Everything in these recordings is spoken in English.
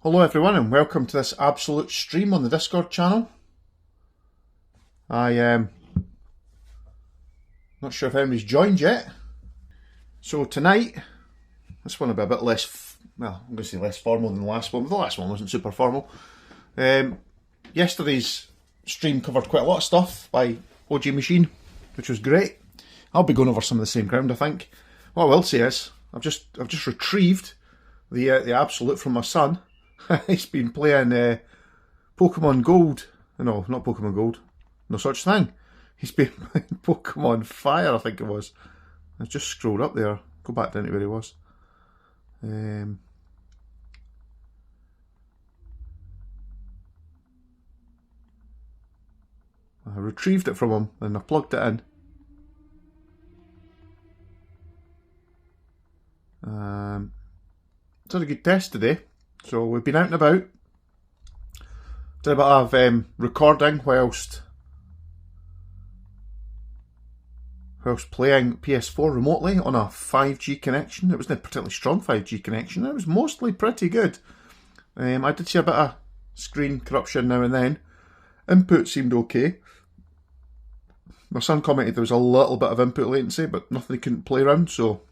Hello everyone and welcome to this Abxylute stream on the Discord channel. I am not sure if anybody's joined yet. So tonight, this one will be a bit less, well, I'm going to say less formal than the last one, but the last one wasn't super formal. Yesterday's stream covered quite a lot of stuff by OG Machine, which was great. I'll be going over some of the same ground, I think. What I will say is, I've just retrieved the Abxylute from my son. He's been playing Pokemon Gold. No, not Pokemon Gold. No such thing. He's been playing Pokemon Fire, I think it was. I just scrolled up there. Go back down to where he was. I retrieved it from him and I plugged it in. It's had a good test today. So we've been out and about. Did a bit of recording whilst playing PS4 remotely on a 5G connection. It wasn't a particularly strong 5G connection. It was mostly pretty good. I did see a bit of screen corruption now and then. Input seemed okay. My son commented there was a little bit of input latency, but nothing he couldn't play around. So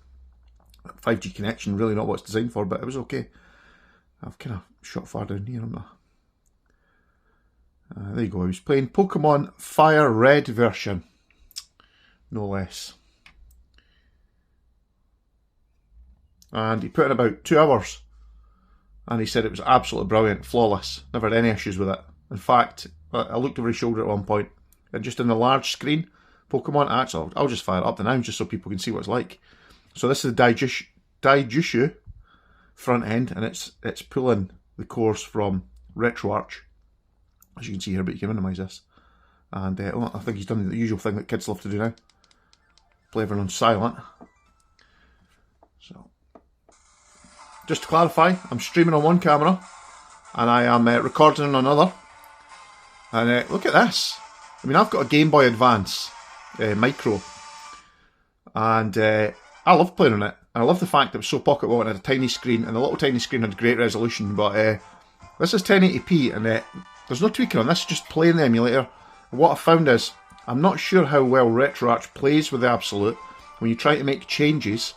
5G connection, really not what it's designed for, but it was okay. I've kind of shot far down here, haven't I? There you go. I was playing Pokemon Fire Red version. No less. And he put in about 2 hours. And he said it was absolutely brilliant, flawless. Never had any issues with it. In fact, I looked over his shoulder at one point, and just in the large screen, Pokemon, actually, I'll just fire it up now just so people can see what it's like. So this is the Daijushu front end, and it's pulling the cores from RetroArch, as you can see here, but you can minimise this. And I think he's done the usual thing that kids love to do now, play everyone on silent. So, just to clarify, I'm streaming on one camera, and I am recording on another. And look at this. I mean, I've got a Game Boy Advance Micro, and I love playing on it. And I love the fact that it was so pocketable and had a tiny screen, and the little tiny screen had great resolution, but this is 1080p, and there's no tweaking on this, just playing the emulator. And what I found is, I'm not sure how well RetroArch plays with the Abxylute. When you try to make changes,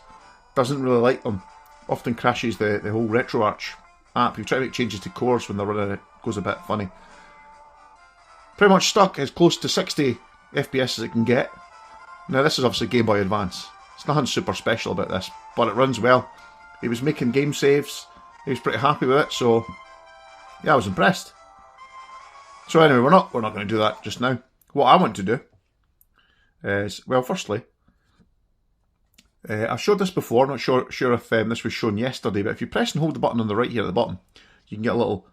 doesn't really like them. Often crashes the whole RetroArch app. You try to make changes to cores when they're running, it goes a bit funny. Pretty much stuck as close to 60 FPS as it can get. Now this is obviously Game Boy Advance. It's nothing super special about this, but it runs well. He was making game saves. He was pretty happy with it, so yeah, I was impressed. So anyway, we're not going to do that just now. What I want to do is, well, firstly, I've showed this before. I'm not sure if this was shown yesterday, but if you press and hold the button on the right here at the bottom, you can get a little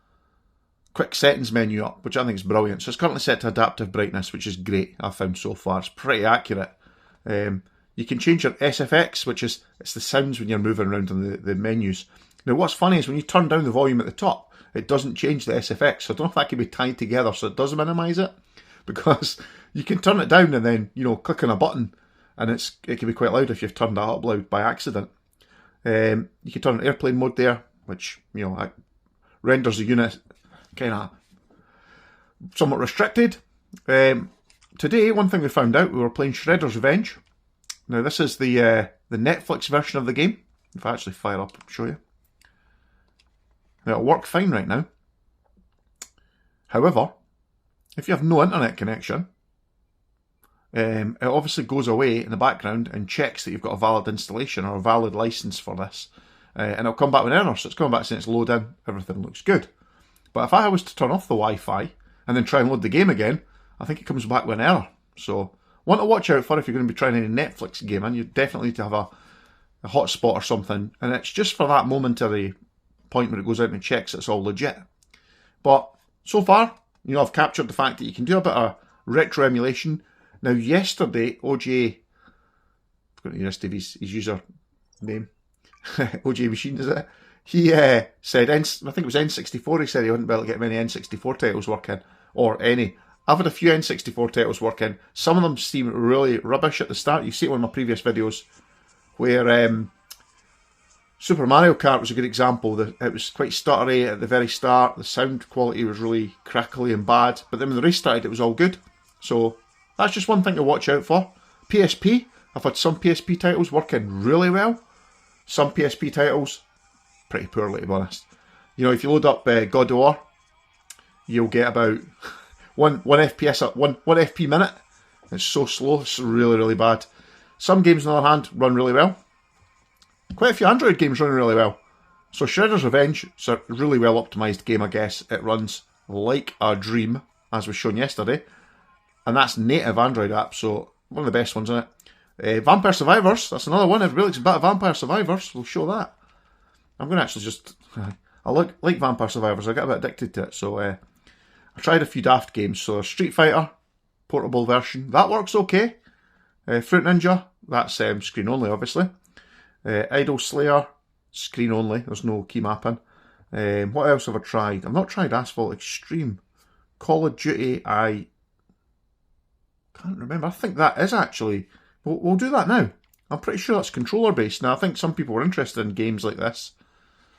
quick settings menu up, which I think is brilliant. So it's currently set to adaptive brightness, which is great. I've found so far it's pretty accurate. You can change your SFX, which is it's the sounds when you're moving around on the menus. Now, what's funny is when you turn down the volume at the top, it doesn't change the SFX. So I don't know if that can be tied together so it does minimise it, because you can turn it down and then click on a button, and it can be quite loud if you've turned that up loud by accident. You can turn on airplane mode there, which renders the unit kind of somewhat restricted. Today, one thing we found out, we were playing Shredder's Revenge. Now this is the Netflix version of the game. If I actually fire up, I'll show you. Now it'll work fine right now. However, if you have no internet connection, it obviously goes away in the background and checks that you've got a valid installation or a valid license for this. And it'll come back with an error, so it's coming back saying it's loading, everything looks good. But if I was to turn off the Wi-Fi and then try and load the game again, I think it comes back with an error. So, one to watch out for if you're going to be trying any Netflix game, and you definitely need to have a hotspot or something, and it's just for that momentary point where it goes out and checks it's all legit. But so far, I've captured the fact that you can do a bit of retro emulation. Now, yesterday, OG, I've got to list his user name, OG Machine, is it? He said, I think it was N64, he said he wouldn't be able to get many N64 titles working, or any. I've had a few N64 titles working. Some of them seem really rubbish at the start. You see it in one of my previous videos where Super Mario Kart was a good example. It was quite stuttery at the very start. The sound quality was really crackly and bad. But then when the race started, it was all good. So that's just one thing to watch out for. PSP. I've had some PSP titles working really well. Some PSP titles, pretty poorly to be honest. You know, if you load up God of War, you'll get about one FPS at one FP minute. It's so slow, it's really, really bad. Some games, on the other hand, run really well. Quite a few Android games run really well. So Shredder's Revenge is a really well optimised game, I guess. It runs like a dream, as was shown yesterday. And that's native Android app, so one of the best ones, isn't it? Vampire Survivors, that's another one. Everybody likes a bit of Vampire Survivors, we'll show that. I'm going to actually just... I like Vampire Survivors, I get a bit addicted to it, so... I tried a few daft games, so Street Fighter, portable version, that works okay. Fruit Ninja, that's screen only, obviously. Idol Slayer, screen only, there's no key mapping. What else have I tried? I've not tried Asphalt Extreme. Call of Duty, I can't remember. I think that is actually... We'll do that now. I'm pretty sure that's controller based. Now, I think some people were interested in games like this.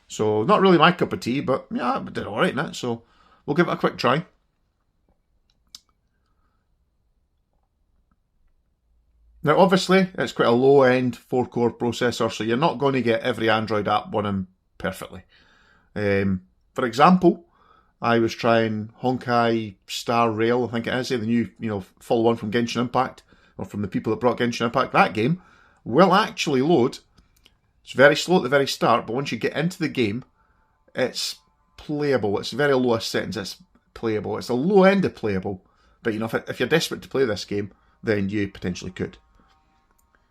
So, not really my cup of tea, but yeah, I did alright in it, so we'll give it a quick try. Now, obviously, it's quite a low-end 4-core processor, so you're not going to get every Android app running perfectly. For example, I was trying Honkai Star Rail, I think it is, the new, follow-on from Genshin Impact, or from the people that brought Genshin Impact. That game will actually load. It's very slow at the very start, but once you get into the game, it's playable. It's very lowest settings, it's playable. It's a low end of playable, but if you're desperate to play this game, then you potentially could.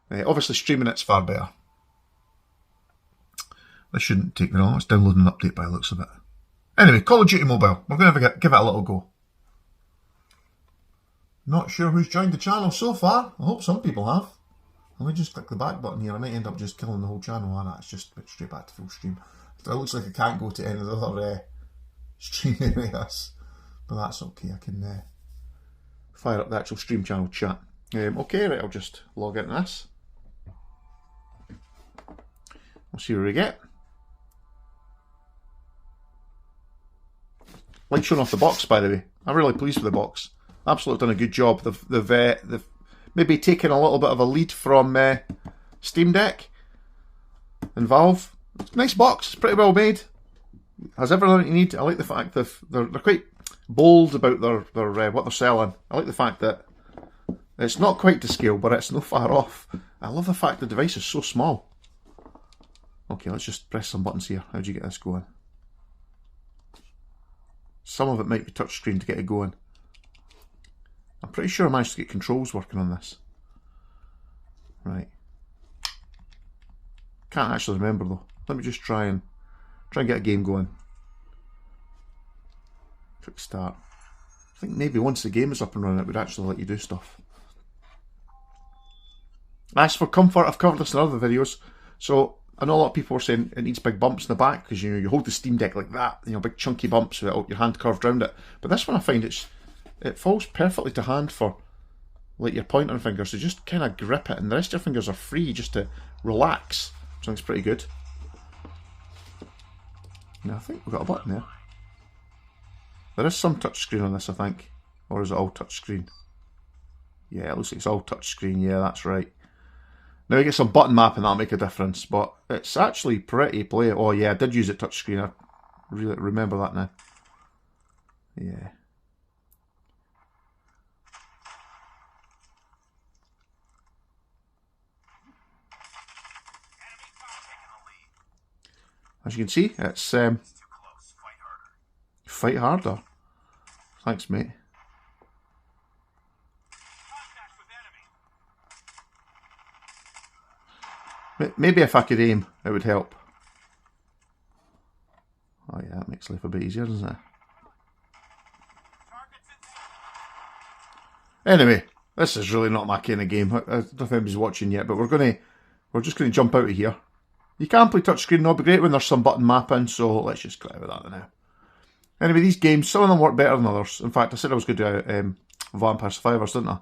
Obviously, streaming it's far better. This shouldn't take me long. It's downloading an update by the looks of it. Anyway, Call of Duty Mobile. We're going to give it a little go. Not sure who's joined the channel so far. I hope some people have. Let me just click the back button here. I might end up just killing the whole channel. And it's just straight back to full stream. It looks like I can't go to any of the other stream areas. But that's okay. I can fire up the actual stream channel chat. Okay, right, I'll just log into this. We'll see what we get. Like showing off the box, by the way. I'm really pleased with the box. Absolutely done a good job. They've maybe taken a little bit of a lead from Steam Deck and Valve. Nice box. It's pretty well made. Has everything you need. I like the fact that they're quite bold about their what they're selling. I like the fact that it's not quite to scale, but it's no far off. I love the fact the device is so small. Okay, let's just press some buttons here. How do you get this going? Some of it might be touchscreen to get it going. I'm pretty sure I managed to get controls working on this. Right. Can't actually remember though. Let me just try and get a game going. Quick start. I think maybe once the game is up and running it would actually let you do stuff. As for comfort, I've covered this in other videos. So I know a lot of people are saying it needs big bumps in the back because you hold the Steam Deck like that, big chunky bumps with your hand curved around it. But this one I find it falls perfectly to hand for like your pointer finger, so just kind of grip it and the rest of your fingers are free just to relax, which I think is pretty good. Now I think we've got a button there. There is some touchscreen on this, I think. Or is it all touchscreen? Yeah, it looks like it's all touchscreen, yeah, that's right. Now you get some button mapping, that'll make a difference, but it's actually pretty playable. Oh yeah, I did use it touchscreen, I really remember that now. Yeah. As you can see, it's fight harder. Thanks, mate. Maybe if I could aim, it would help. Oh yeah, that makes life a bit easier, doesn't it? Anyway, this is really not my kind of game. I don't know if anybody's watching yet, but we're just gonna jump out of here. You can play touchscreen, it'll be great when there's some button mapping, so let's just get out of that now. Anyway, these games, some of them work better than others. In fact, I said I was going to do Vampire Survivors, didn't I?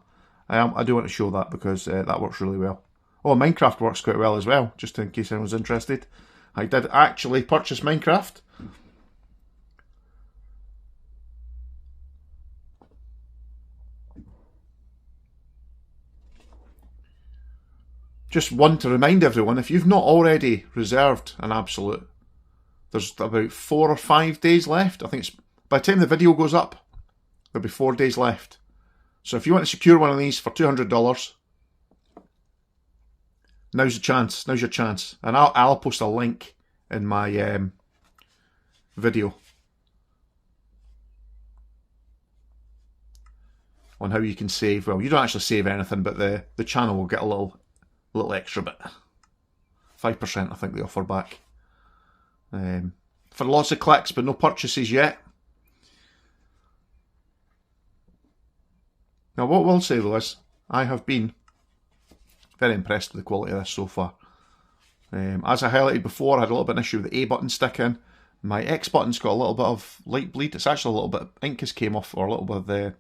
I do want to show that because that works really well. Oh, Minecraft works quite well as well, just in case anyone's interested. I did actually purchase Minecraft. Just one to remind everyone, if you've not already reserved an Abxylute, there's about 4 or 5 days left. I think it's by the time the video goes up, there'll be 4 days left. So if you want to secure one of these for $200, now's the chance. Now's your chance. And I'll post a link in my video on how you can save. Well, you don't actually save anything, but the channel will get a little extra bit. 5% I think they offer back. For lots of clicks, but no purchases yet. Now what we'll say though is, I have been very impressed with the quality of this so far. As I highlighted before, I had a little bit of an issue with the A button sticking. My X button's got a little bit of light bleed. It's actually a little bit of ink has came off, or a little bit of the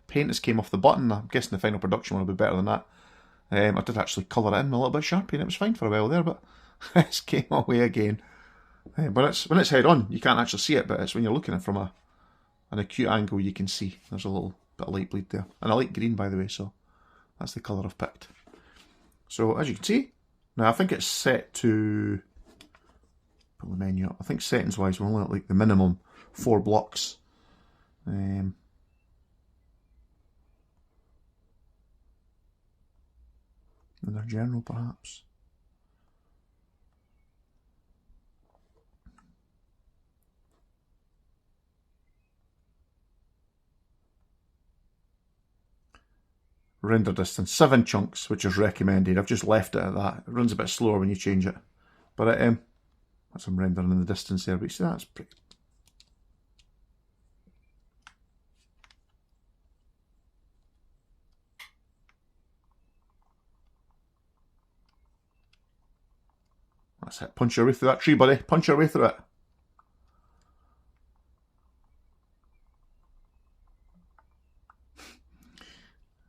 paint has came off the button. I'm guessing the final production will be better than that. I did actually colour it in with a little bit of Sharpie and it was fine for a while there, but it's came away again. But when it's head on, you can't actually see it, but it's when you're looking at it from an acute angle, you can see there's a little bit of light bleed there. And I like green, by the way, so that's the colour I've picked. So as you can see, now I think it's set to, put the menu up, I think settings wise we're only at like the minimum 4 blocks. Another general perhaps. Render distance 7 chunks, which is recommended. I've just left it at that. It runs a bit slower when you change it, but that's some rendering in the distance there. But you see that's pretty. That's it. Punch your way through that tree, buddy. Punch your way through it.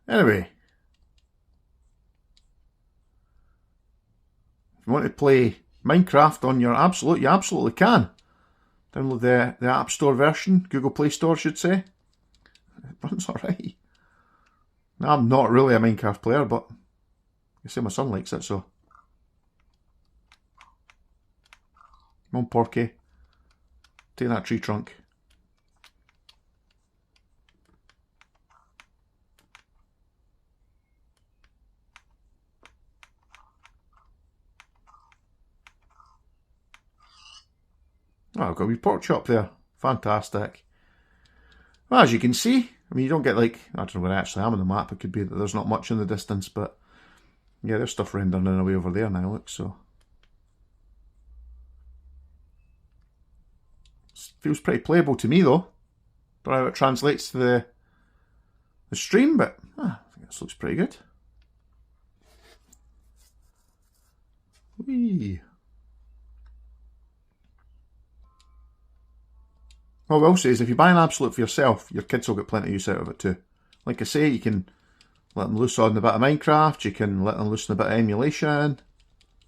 Anyway, if you want to play Minecraft on your Abxylute, you absolutely can. Download the App Store version, Google Play Store, I should say. It runs alright. Now, I'm not really a Minecraft player, but I say my son likes it, so. Come on, Porky. Take that tree trunk. Oh, I've got a wee pork chop there. Fantastic. Well, as you can see, I mean, you don't get like, I don't know where I actually am on the map. It could be that there's not much in the distance, but yeah, there's stuff rendering in a way over there now, look, so. Feels pretty playable to me though. Don't know how it translates to the stream, but I think this looks pretty good. Whee. What I will say is if you buy an Abxylute for yourself, your kids will get plenty of use out of it too. Like I say, you can let them loose on a bit of Minecraft, you can let them loose on a bit of emulation.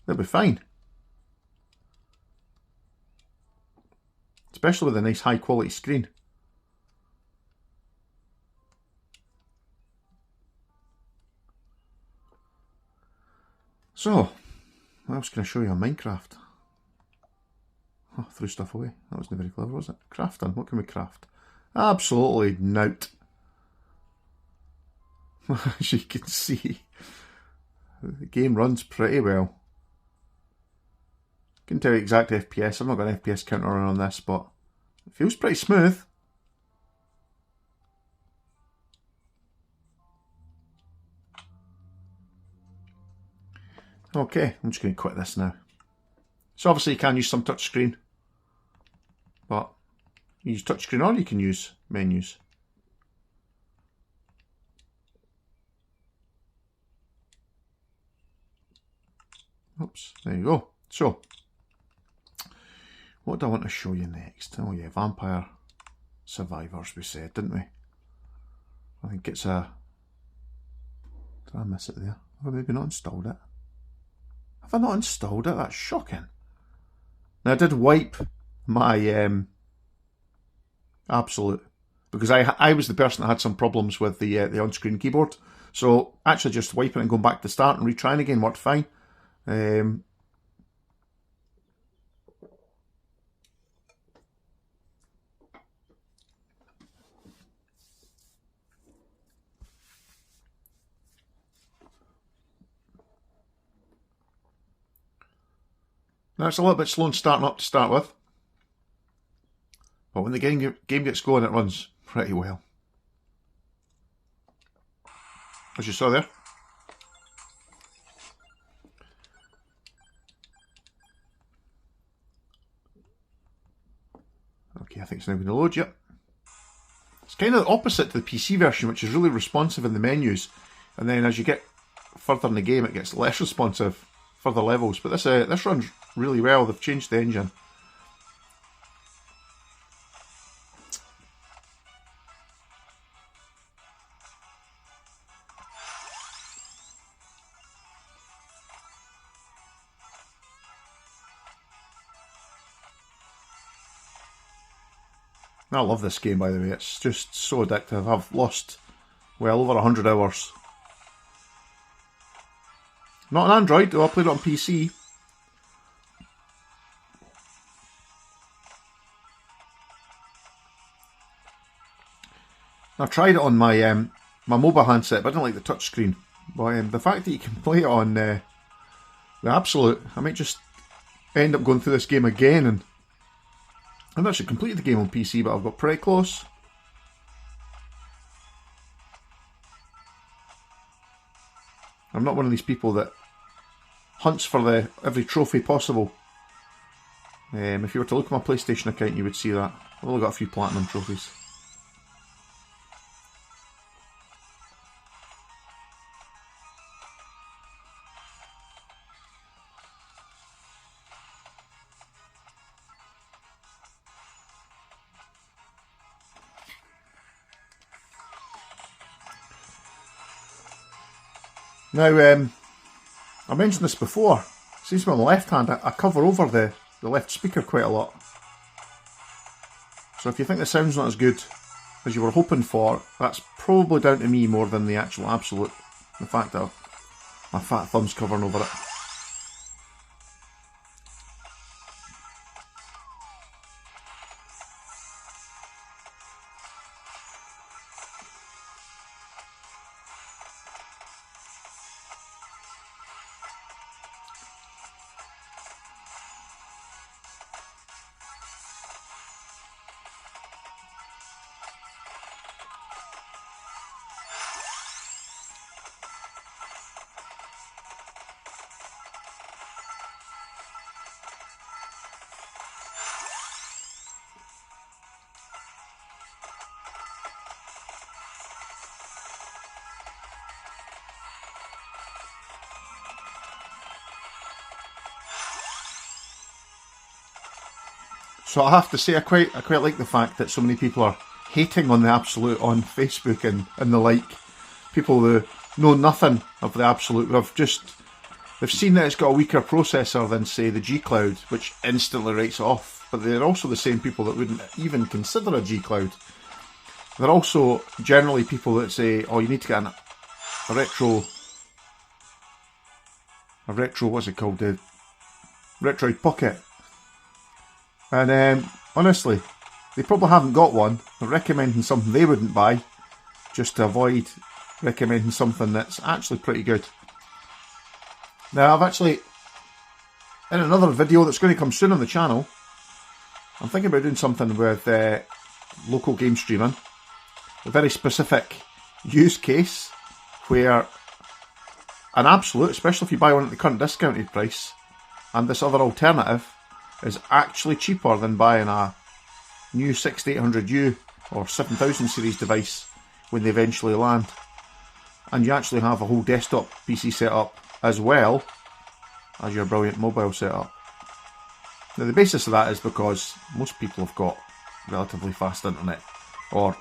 They'll be fine. Especially with a nice high quality screen. So, what else can I show you on Minecraft? Oh, threw stuff away. That wasn't very clever, was it? Crafting. What can we craft? Absolutely nout. As you can see, the game runs pretty well. I can tell you exact FPS. I've not got an FPS counter on this, but it feels pretty smooth. Okay, I'm just going to quit this now. So obviously you can use some touchscreen, but you use touchscreen or you can use menus. Oops, there you go. So, what do I want to show you next? Oh yeah, Vampire Survivors we said, didn't we? I think it's a... Did I miss it there? Have I maybe not installed it? Have I not installed it? That's shocking. Now I did wipe my Abxylute because I was the person that had some problems with the on-screen keyboard. So actually just wiping and going back to start and retrying again worked fine. Now it's a little bit slow and starting up to start with, but when the game gets going, it runs pretty well, as you saw there. Okay, I think it's now going to load. Yep. It's kind of the opposite to the PC version, which is really responsive in the menus, and then as you get further in the game, it gets less responsive, further levels. But this runs really well. They've changed the engine. I love this game, by the way. It's just so addictive. I've lost well over 100 hours. Not on Android, though. I played it on PC. I tried it on my my mobile handset, but I didn't like the touchscreen. But the fact that you can play it on the Abxylute, I might just end up going through this game again. And I've actually completed the game on PC, but I've got pretty close. I'm not one of these people that hunts for every trophy possible. If you were to look at my PlayStation account, you would see that. I've only got a few platinum trophies. Now, I mentioned this before. It seems to be on the left hand, I cover over the left speaker quite a lot. So if you think the sound's not as good as you were hoping for, that's probably down to me more than the actual Abxylute. The fact that my fat thumb's covering over it. So I have to say, I quite like the fact that so many people are hating on the Abxylute on Facebook and the like. People who know nothing of the Abxylute, they've seen that it's got a weaker processor than, say, the G Cloud, which instantly writes off. But they're also the same people that wouldn't even consider a G Cloud. They're also generally people that say, oh, you need to get a retro, what's it called, the Retroid Pocket. And honestly, they probably haven't got one. They're recommending something they wouldn't buy, just to avoid recommending something that's actually pretty good. Now, I've actually, in another video that's going to come soon on the channel, I'm thinking about doing something with local game streaming. A very specific use case where an Abxylute, especially if you buy one at the current discounted price, and this other alternative is actually cheaper than buying a new 6800U or 7000 series device when they eventually land. And you actually have a whole desktop PC setup as well as your brilliant mobile setup. Now the basis of that is because most people have got relatively fast internet, or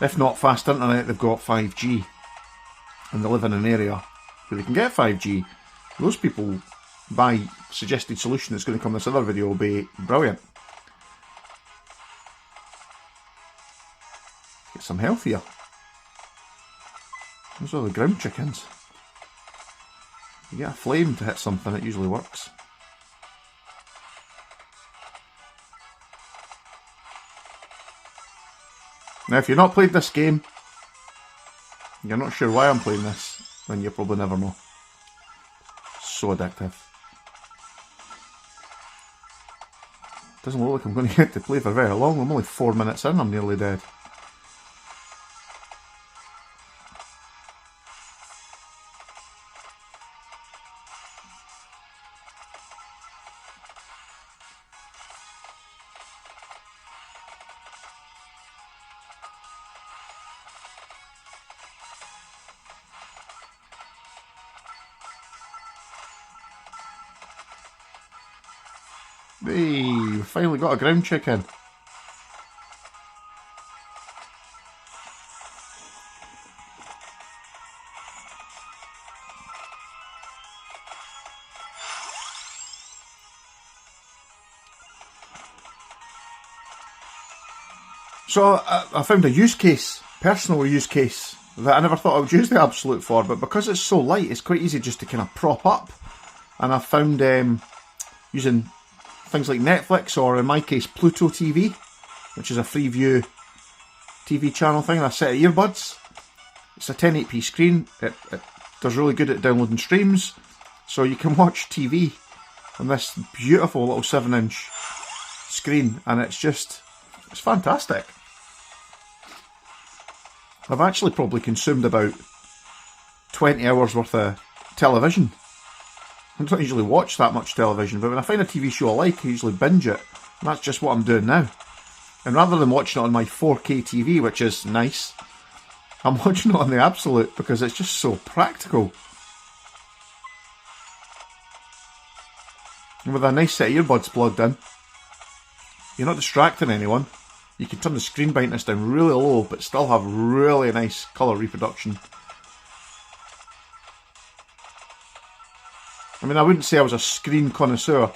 if not fast internet, they've got 5G, and they live in an area where they can get 5G, those people, my suggested solution that's going to come in this other video will be brilliant. Get some health here. Those are the ground chickens. You get a flame to hit something, it usually works. Now if you've not played this game, you're not sure why I'm playing this, then you'll probably never know. So addictive. Doesn't look like I'm going to get to play for very long. I'm only 4 minutes in, I'm nearly dead. Hey, we finally got a ground chicken. So I found a use case, personal use case, that I never thought I would use the Abxylute for, but because it's so light, it's quite easy just to kind of prop up. And I found using things like Netflix, or in my case Pluto TV, which is a Freeview TV channel thing, and a set of earbuds. It's a 1080p screen, it does really good at downloading streams, so you can watch TV on this beautiful little 7-inch screen, and it's fantastic. I've actually probably consumed about 20 hours worth of television. I don't usually watch that much television, but when I find a TV show I like, I usually binge it, and that's just what I'm doing now. And rather than watching it on my 4K TV, which is nice, I'm watching it on the Abxylute because it's just so practical. And with a nice set of earbuds plugged in, you're not distracting anyone. You can turn the screen brightness down really low, but still have really nice colour reproduction. I mean, I wouldn't say I was a screen connoisseur.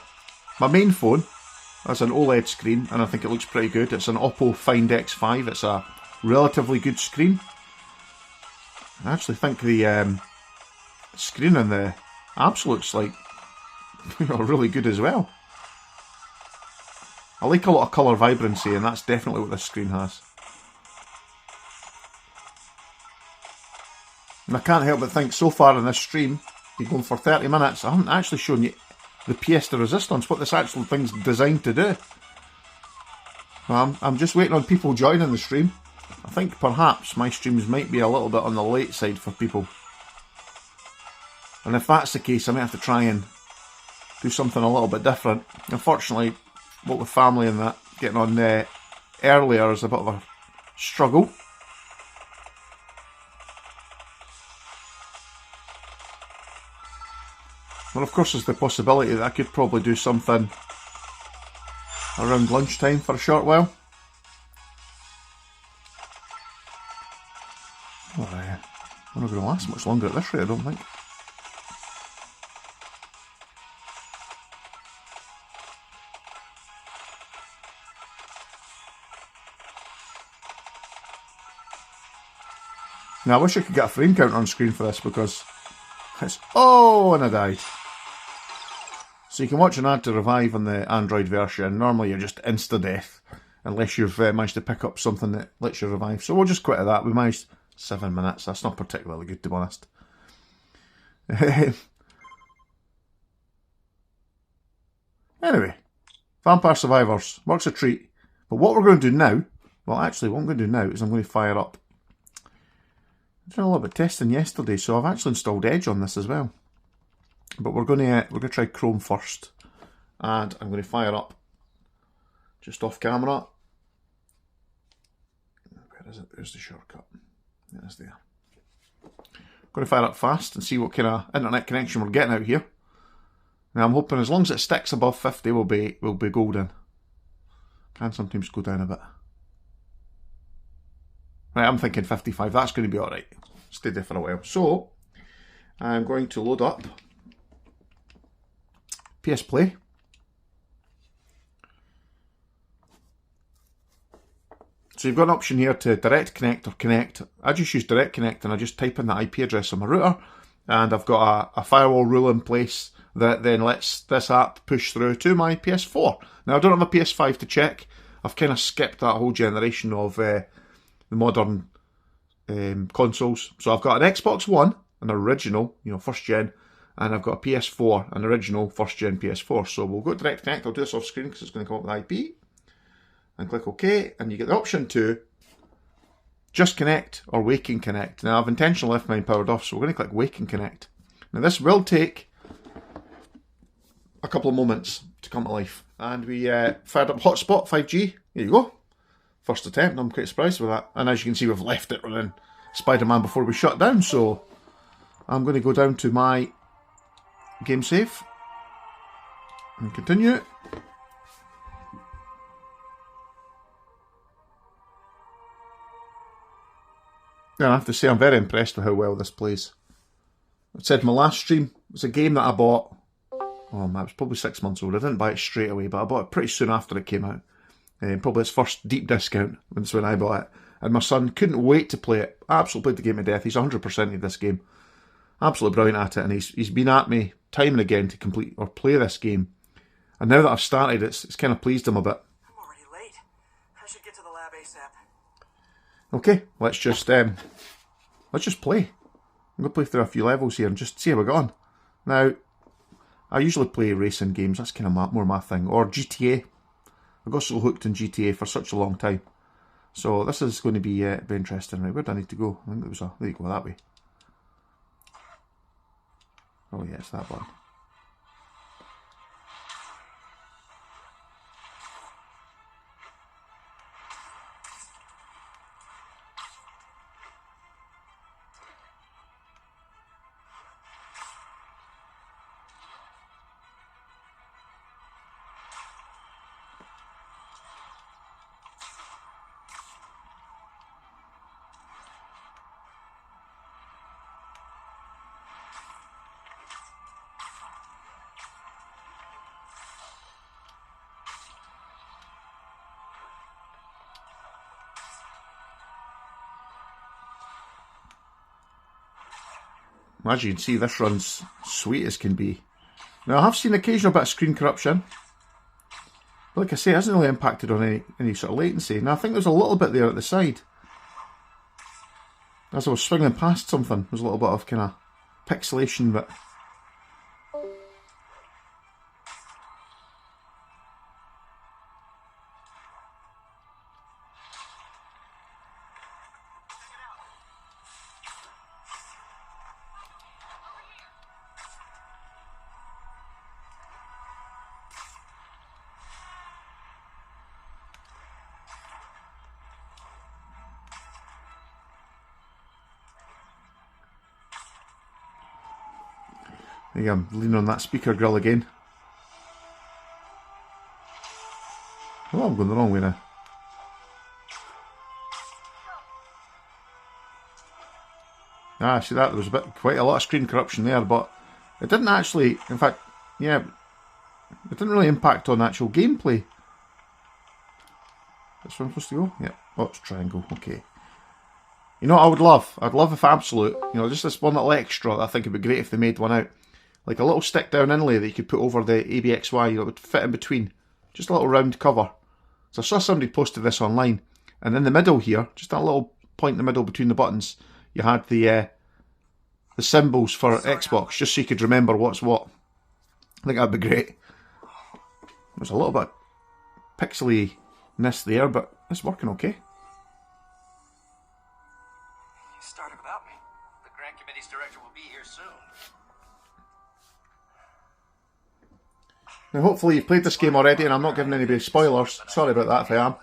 My main phone has an OLED screen, and I think it looks pretty good. It's an Oppo Find X5. It's a relatively good screen. I actually think the screen on the Abxylute's like really good as well. I like a lot of colour vibrancy, and that's definitely what this screen has. And I can't help but think, so far in this stream, you're going for 30 minutes, I haven't actually shown you the pièce de resistance, what this actual thing's designed to do. I'm just waiting on people joining the stream. I think perhaps my streams might be a little bit on the late side for people. And if that's the case, I might have to try and do something a little bit different. Unfortunately, what with family and that, getting on earlier is a bit of a struggle. Well, of course, there's the possibility that I could probably do something around lunchtime for a short while. Well, we're not going to last much longer at this rate, I don't think. Now, I wish I could get a frame counter on screen for this, because it's... Oh, and I died. So you can watch an ad to revive on the Android version. Normally you're just insta-death, unless you've managed to pick up something that lets you revive. So we'll just quit at that. We managed 7 minutes. That's not particularly good, to be honest. Anyway, Vampire Survivors. Works a treat. But what we're going to do now... Well, actually, what I'm going to do now is I'm going to fire up... I did a little bit of testing yesterday, so I've actually installed Edge on this as well. But we're going to try Chrome first, and I'm going to fire up just off camera. Where is it? There's the shortcut. It is there. Going to fire up fast and see what kind of internet connection we're getting out here. Now I'm hoping as long as it sticks above 50, we'll be golden. Can sometimes go down a bit. Right, I'm thinking 55. That's going to be all right. Stay there for a while. So I'm going to load up PS Play. So you've got an option here to direct connect or connect. I just use direct connect and I just type in the IP address on my router, and I've got a firewall rule in place that then lets this app push through to my PS4. Now I don't have a PS5 to check. I've kind of skipped that whole generation of the modern consoles. So I've got an Xbox One, an original, first gen, and I've got a PS4, an original first gen PS4. So we'll go direct connect. I'll do this off screen because it's going to come up with IP. And click OK, and you get the option to just connect or wake and connect. Now I've intentionally left mine powered off, so we're going to click wake and connect. Now this will take a couple of moments to come to life. And we fired up hotspot 5G. There you go. First attempt. I'm quite surprised with that. And as you can see, we've left it running Spider-Man before we shut down. So I'm going to go down to my game save and continue it. And I have to say, I'm very impressed with how well this plays. I said my last stream was a game that I bought. Oh man, it was probably 6 months old. I didn't buy it straight away, but I bought it pretty soon after it came out. Probably its first deep discount. That's when I bought it. And my son couldn't wait to play it. Absolutely played the game to death. He's 100%ed this game. Absolutely brilliant at it. And he's been at me time and again to complete or play this game. And now that I've started, it's kind of pleased him a bit. I'm already late. I should get to the lab ASAP. Okay, let's just play. I'm going to play through a few levels here and just see how we're going. Now, I usually play racing games. That's kind of more my thing. Or GTA. I got so hooked in GTA for such a long time. So this is going to be very interesting. Right, where do I need to go? I think there you go, that way. Oh yeah, it's that one. As you can see, this runs sweet as can be. Now, I have seen occasional bit of screen corruption. But like I say, it hasn't really impacted on any sort of latency. Now, I think there's a little bit there at the side. As I was swinging past something, there's a little bit of kind of pixelation, but... There you go, I'm leaning on that speaker grill again. Oh, I'm going the wrong way now. Ah, see that, there was quite a lot of screen corruption there, but it didn't actually, in fact, yeah, it didn't really impact on actual gameplay. That's where I'm supposed to go? Yeah. Oh, it's triangle, okay. You know what I would love? I'd love if Abxylute, just this one little extra that I think would be great if they made one out. Like a little stick down inlay that you could put over the ABXY, it would fit in between. Just a little round cover. So I saw somebody posted this online, and in the middle here, just that little point in the middle between the buttons, you had the symbols for Xbox, just so you could remember what's what. I think that'd be great. There's a little bit of pixely-ness there, but it's working okay. You started without me. The Grant Committee's director will be here soon. Now hopefully you've played this game already and I'm not giving anybody spoilers. Sorry about that if I am.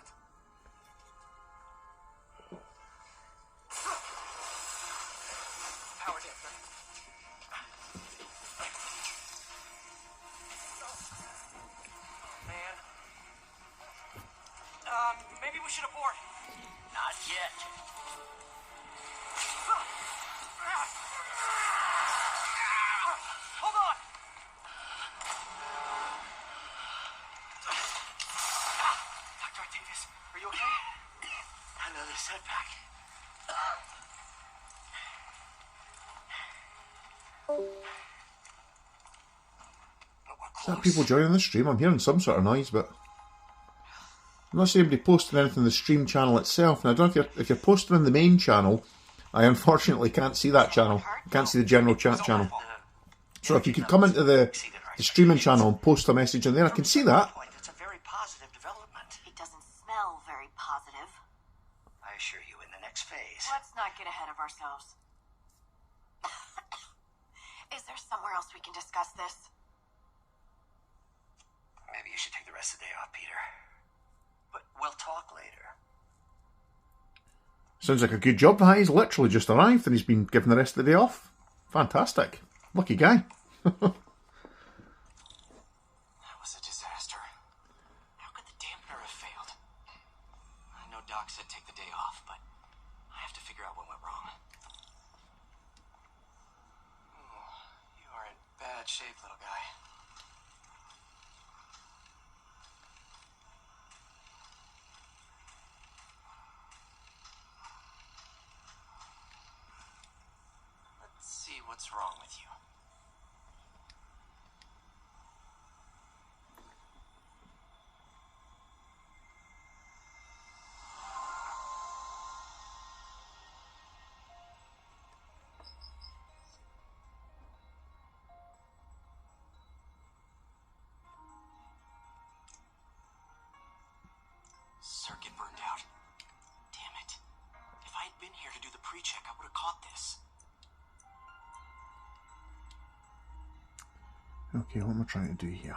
Maybe we should abort. Not yet. Hold on. Davis, are you okay? Another setback. Is that people joining the stream? I'm hearing some sort of noise, but I'm not seeing anybody posting anything in the stream channel itself. Now, I don't know if you're posting in the main channel. I unfortunately can't see that channel. I can't see the general chat channel. So if you could come into the streaming channel and post a message in there, I can see that. That's a very positive development. It doesn't smell very positive. I assure you, in the next phase. Let's not get ahead of ourselves. Is there somewhere else we can discuss this? Maybe you should take the rest of the day off, Peter. But we'll talk later. Sounds like a good job. He's literally just arrived and he's been given the rest of the day off. Fantastic. Lucky guy. That was a disaster. How could the dampener have failed? I know Doc said take the day off, but I have to figure out what went wrong. You are in bad shape, little guy. Let's see what's wrong with you. Circuit burned out. Damn it. If I had been here to do the pre-check, I would have caught this. Okay, what am I trying to do here?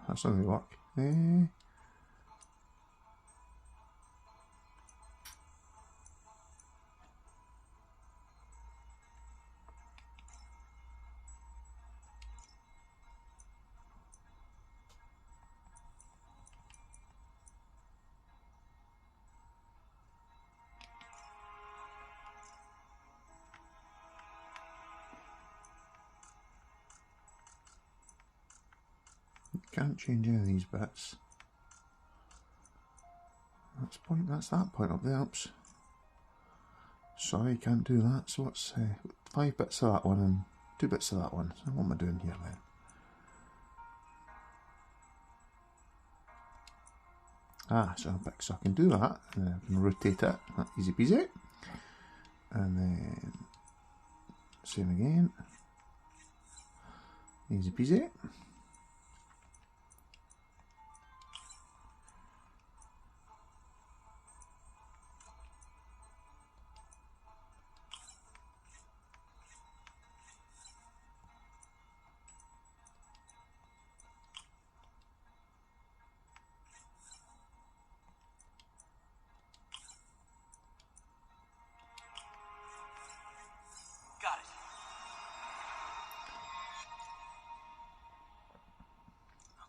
That's not going to work. Can't change any of these bits. That's that point up there. Oops. Sorry, can't do that. So what's 5 bits of that one and 2 bits of that one. So what am I doing here then? So I can do that, and then I can rotate it. Easy peasy. And then same again. Easy peasy. Got it.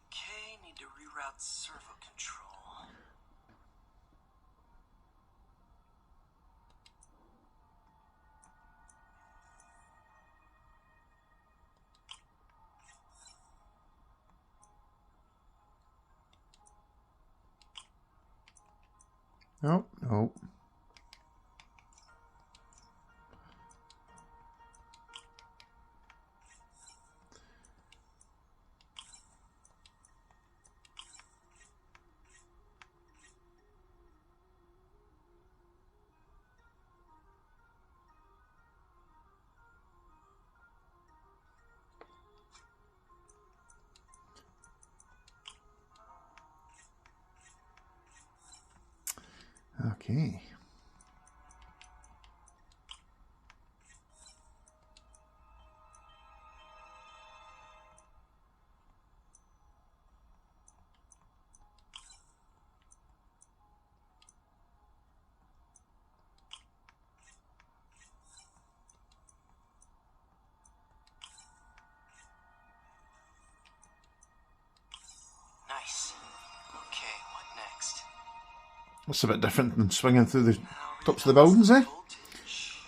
Okay, need to reroute servo control. Nope, nope. Okay. Nice. Okay, what next? That's a bit different than swinging through the tops of the buildings, eh? Voltage.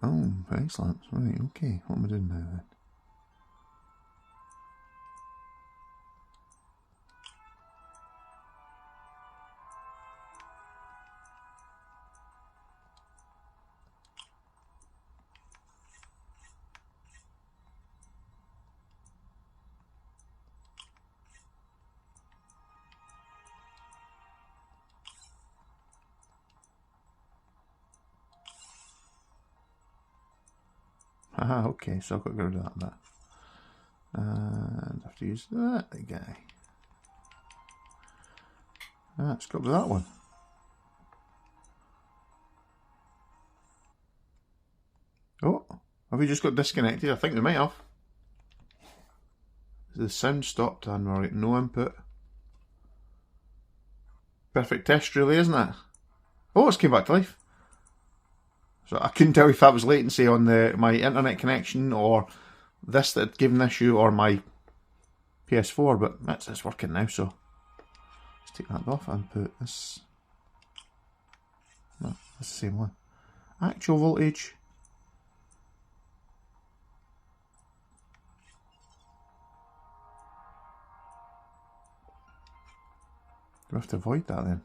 Oh, excellent. Right, okay. What am I doing now then? Aha, okay, so I've got to get rid of that bit. And I have to use that guy. Ah, it's got rid of that one. Oh, have we just got disconnected? I think we might have. The sound stopped and we're getting no input. Perfect test really, isn't it? Oh, it's came back to life. So I couldn't tell if that was latency on my internet connection or this that had given the issue or my PS4, but it's working now, so let's take that off and put this. No, that's the same one. Actual voltage. Do we have to avoid that then?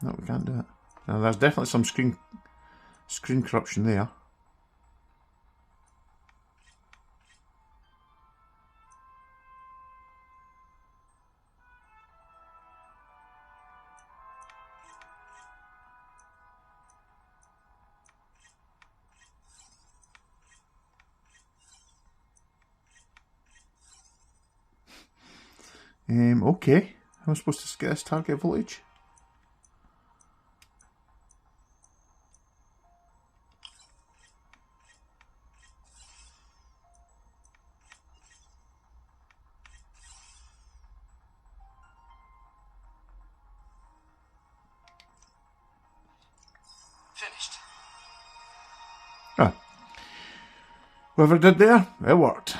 No, we can't do it. Now there's definitely some screen corruption there. Okay. How am I supposed to get this target voltage? Finished. Ah. Whoever did there, it worked.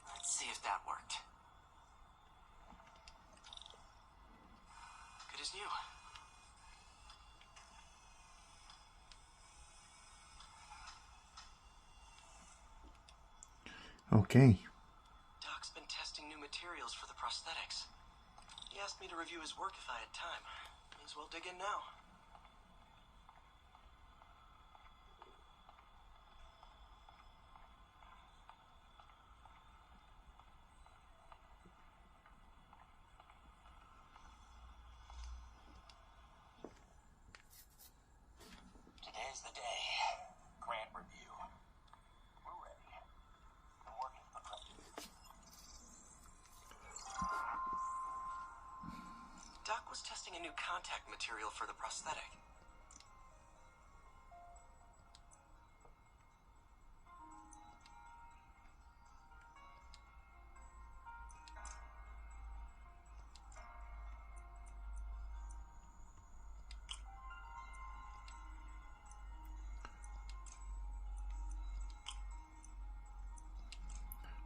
Let's see if that worked. Good as new. Okay. Doc's been testing new materials for the prosthetics. He asked me to review his work if I had time. May as well dig in now. Today's the day. Grant review. We're ready. Been working for Doc was testing a new contact material for the prosthetic.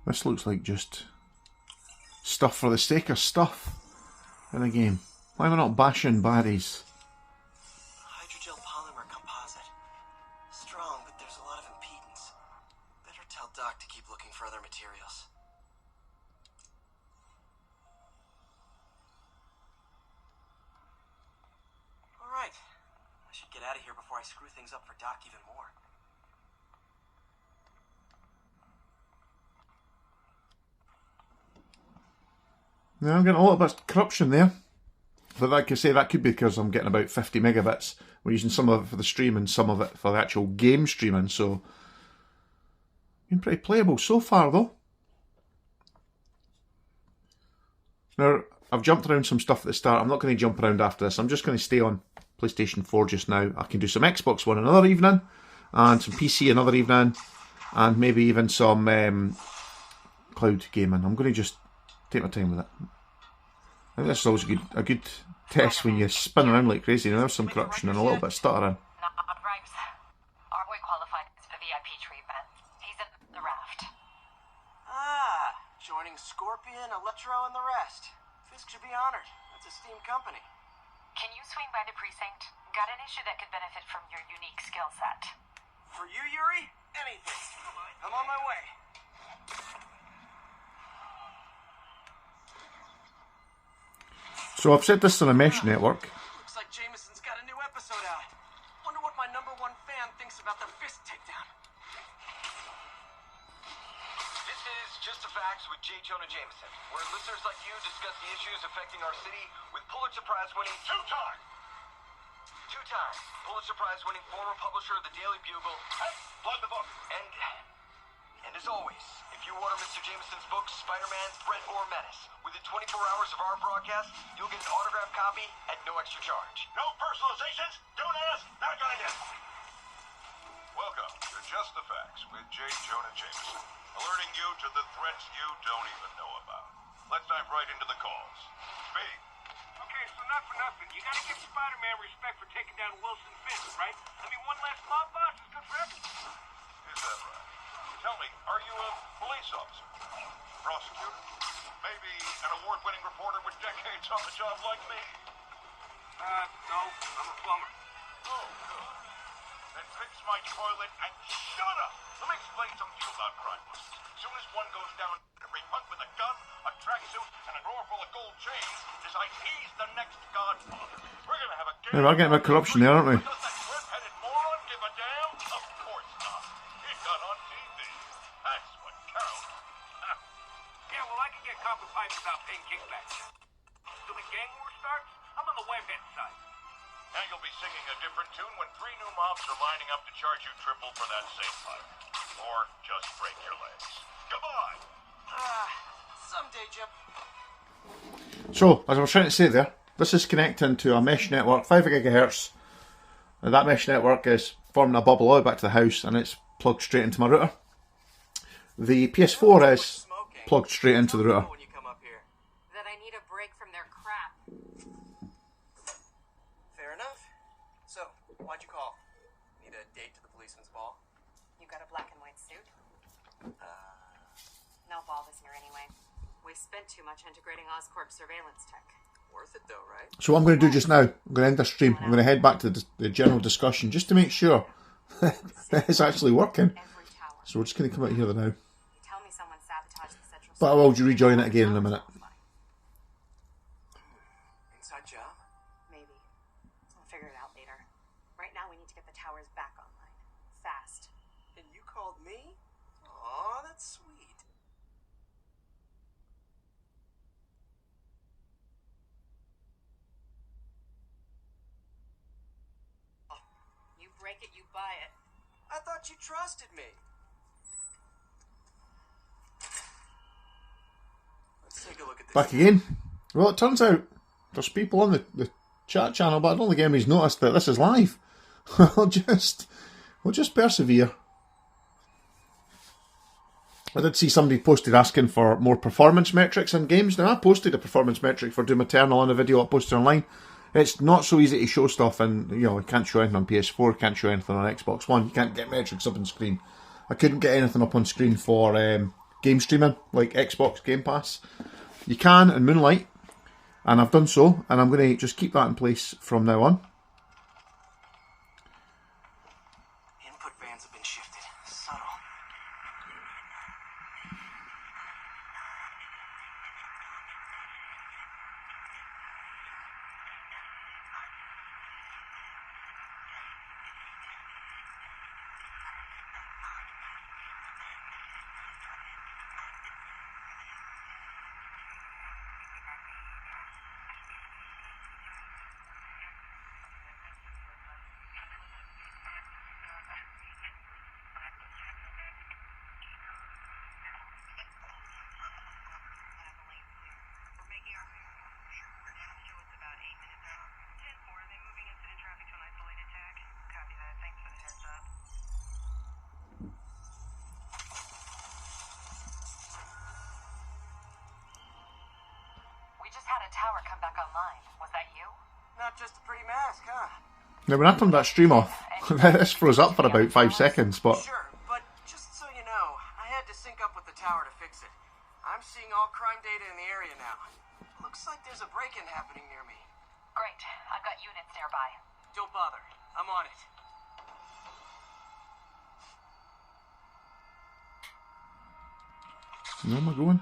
This looks like just stuff for the sake of stuff in a game. Why am I not bashing baddies? Hydrogel polymer composite. Strong, but there's a lot of impedance. Better tell Doc to keep looking for other materials. Alright. I should get out of here before I screw things up for Doc even more. Yeah, I'm getting a little bit of corruption there. But like I say, that could be because I'm getting about 50 megabits. We're using some of it for the stream and some of it for the actual game streaming, so been pretty playable so far though. Now, I've jumped around some stuff at the start. I'm not going to jump around after this. I'm just going to stay on PlayStation 4 just now. I can do some Xbox One another evening, and some PC another evening, and maybe even some cloud gaming. I'm going to just take my time with it. I think this is always a good test when you spin around like crazy. Now there's some corruption and a little bit of stuttering. Not right. Our boy qualified for the VIP treatment. He's in the raft. Ah, joining Scorpion, Electro, and the rest. Fisk should be honored. That's a steam company. Can you swing by the precinct? Got an issue that could benefit from your unique skill set. For you, Yuri? Anything. I'm on my way. So I've set this on a mesh network. Looks like Jameson's got a new episode out. Wonder what my #1 fan thinks about the Fisk takedown. This is Just the Facts with J. Jonah Jameson, where listeners like you discuss the issues affecting our city with Pulitzer Prize-winning two-time Pulitzer Prize-winning former publisher of the Daily Bugle. Hey, plug the book. And as always, if you order Mr. Jameson's books, Spider-Man, Threat, or Menace, within 24 hours of our broadcast, you'll get an autographed copy at no extra charge. No personalizations? Don't ask, not gonna get. Welcome to Just the Facts with J. Jonah Jameson, alerting you to the threats you don't even know about. Let's dive right into the calls. Speak. Okay, so not for nothing. You gotta give Spider-Man respect for taking down Wilson Fisk, right? I mean, one less mob boss is good for everyone. Is that right? Tell me, are you a police officer? Prosecutor? Maybe an award-winning reporter with decades on the job like me? No, I'm a plumber. Oh, good. Then fix my toilet and shut up! Let me explain something to you about crime bosses. As soon as one goes down, every punk with a gun, a tracksuit, and a drawer full of gold chains decides he's the next godfather. We're gonna have a game. Yeah, we're getting a bit of corruption there, aren't we? Does that shrimp-headed moron give a damn? Of course not. He got on TV. That's what counts. Yeah, well, I can get copper pipes without paying kickbacks. So the gang war starts, I'm on the webhead side. Now you'll be singing a different tune when 3 new mobs are lining up to charge you triple for that same pipe. Or just break your legs. Goodbye! Someday, Jim. So, as I was trying to say there, this is connecting to a mesh network, 5 GHz. And that mesh network is forming a bubble all the way back to the house, and it's plugged straight into my router. The PS4 is plugged straight into the router. When you come up here. That I need a break from their crap. Fair enough. So, why'd you call? Need a date to the policeman's ball? You got a black and white suit? No ball this year anyway. We spent too much integrating Oscorp surveillance tech. Worth it though, right? So what I'm going to do just now, I'm going to end the stream. I'm going to head back to the general discussion just to make sure that it's actually working. Every tower. So we're just going to come out here now. You tell me someone sabotaged the central. But I will rejoin it again in a minute. Inside job? Maybe. I'll figure it out later. Right now we need to get the towers back online. Fast. And you called me? Aw, that's sweet. You break it, you buy it. I thought you trusted me. Let's take a look at this. Back again. Well, it turns out there's people on the chat channel, but I don't think anybody's noticed that this is live. we'll just persevere. I did see somebody posted asking for more performance metrics in games. Now, I posted a performance metric for Doom Eternal on a video I posted online. It's not so easy to show stuff, and you can't show anything on PS4, can't show anything on Xbox One. You can't get metrics up on screen. I couldn't get anything up on screen for game streaming, like Xbox Game Pass. You can in Moonlight, and I've done so, and I'm going to just keep that in place from now on. Input bands have been shifted. Subtle. We just had a tower come back online. Was that you? Not just a pretty mask, huh? Now, when I turned that stream off, this froze up for about 5 seconds, but Sure, but just so you know, I had to sync up with the tower to fix it. I'm seeing all crime data in the area now. Looks like there's a break-in happening near me. Great. I've got units nearby. Don't bother. I'm on it. Where am I going?